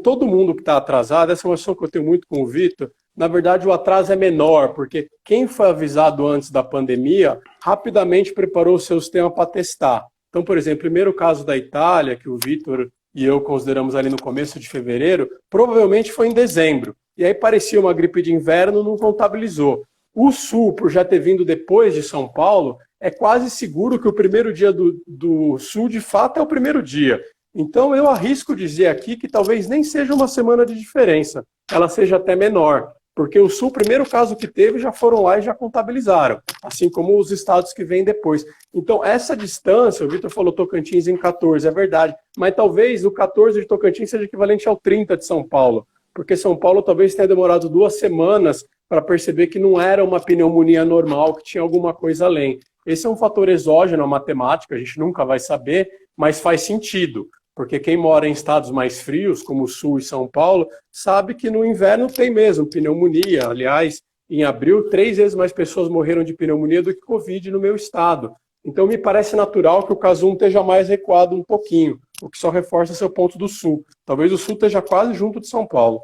Todo mundo que está atrasado, essa é uma questão que eu tenho muito com o Vitor, na verdade o atraso é menor, porque quem foi avisado antes da pandemia, rapidamente preparou o seu sistema para testar. Então, por exemplo, o primeiro caso da Itália, que o Vitor e eu consideramos ali no começo de fevereiro, provavelmente foi em dezembro. E aí parecia uma gripe de inverno, não contabilizou. O Sul, por já ter vindo depois de São Paulo, é quase seguro que o primeiro dia do Sul, de fato, é o primeiro dia. Então, eu arrisco dizer aqui que talvez nem seja uma semana de diferença. Ela seja até menor. Porque o Sul, o primeiro caso que teve, já foram lá e já contabilizaram. Assim como os estados que vêm depois. Então, essa distância, o Vitor falou Tocantins em 14, é verdade. Mas talvez o 14 de Tocantins seja equivalente ao 30 de São Paulo. Porque São Paulo talvez tenha demorado 2 semanas para perceber que não era uma pneumonia normal, que tinha alguma coisa além. Esse é um fator exógeno à matemática, a gente nunca vai saber, mas faz sentido. Porque quem mora em estados mais frios, como o Sul e São Paulo, sabe que no inverno tem mesmo pneumonia. Aliás, em abril, 3 vezes mais pessoas morreram de pneumonia do que Covid no meu estado. Então, me parece natural que o caso 1 esteja mais recuado um pouquinho, o que só reforça seu ponto do Sul. Talvez o Sul esteja quase junto de São Paulo.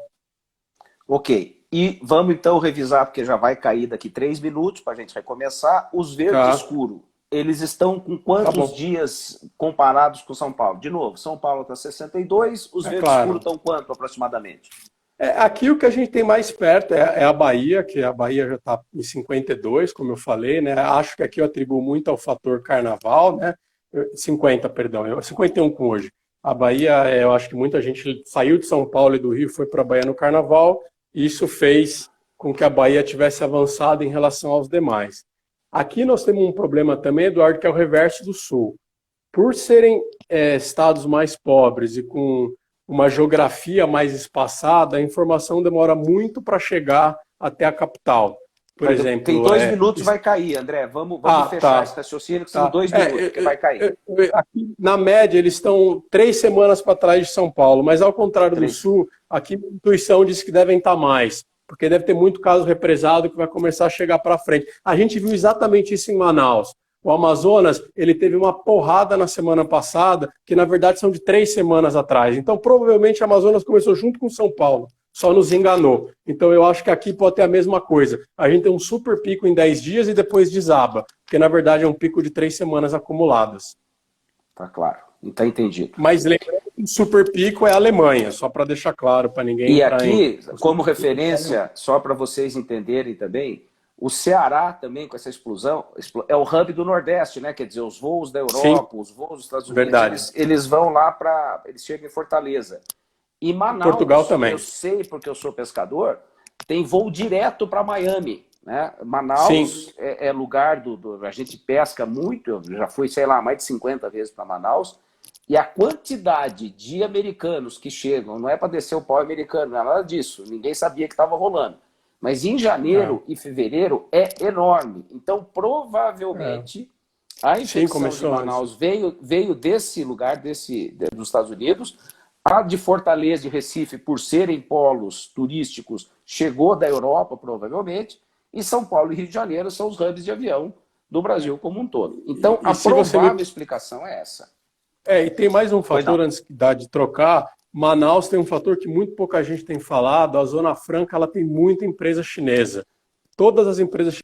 Ok. E vamos então revisar, porque já vai cair daqui 3 minutos, para a gente recomeçar. Os verde escuro, eles estão com quantos dias comparados com São Paulo? De novo, São Paulo está 62, os verde escuro estão quanto aproximadamente? Aqui o que a gente tem mais perto é a Bahia, que a Bahia já está em 52, como eu falei, né? Acho que aqui eu atribuo muito ao fator carnaval, né? 50, perdão, 51 com hoje. A Bahia, eu acho que muita gente saiu de São Paulo e do Rio, foi para a Bahia no carnaval, e isso fez com que a Bahia tivesse avançado em relação aos demais. Aqui nós temos um problema também, Eduardo, que é o reverso do Sul. Por serem estados mais pobres e com uma geografia mais espaçada, a informação demora muito para chegar até a capital. Por exemplo, tem 2 minutos, vai cair, André. Vamos fechar esse raciocínio, que são 2 minutos, que vai cair. Aqui, na média, eles estão 3 semanas para trás de São Paulo, mas ao contrário do Sul, aqui a intuição diz que devem estar mais, porque deve ter muito caso represado que vai começar a chegar para frente. A gente viu exatamente isso em Manaus. O Amazonas, ele teve uma porrada na semana passada, que na verdade são de 3 semanas atrás. Então, provavelmente, o Amazonas começou junto com São Paulo. Só nos enganou. Então, eu acho que aqui pode ter a mesma coisa. A gente tem um super pico em 10 dias e depois desaba. Porque, na verdade, é um pico de 3 semanas acumuladas. Tá claro. Está entendido. Mas lembrando que o super pico é a Alemanha, só para deixar claro para ninguém... E aqui, como referência, só para vocês entenderem também, o Ceará também, com essa explosão, é o hub do Nordeste, né? Quer dizer, os voos da Europa, os voos dos Estados Unidos, eles vão lá para... Eles chegam em Fortaleza. E Manaus, Portugal também. Eu sei, porque eu sou pescador, tem voo direto para Miami. Né? Manaus é lugar a gente pesca muito, eu já fui, sei lá, mais de 50 vezes para Manaus, e a quantidade de americanos que chegam, não é para descer o pau americano, não é nada disso, ninguém sabia que estava rolando. Mas em janeiro e fevereiro é enorme. Então, provavelmente, a infecção de Manaus veio desse lugar, dos Estados Unidos. A de Fortaleza e Recife, por serem polos turísticos, chegou da Europa, provavelmente. E São Paulo e Rio de Janeiro são os hubs de avião do Brasil como um todo. Então, a provável explicação é essa. E tem mais um fator antes de trocar. Manaus tem um fator que muito pouca gente tem falado. A Zona Franca ela tem muita empresa chinesa. Todas as empresas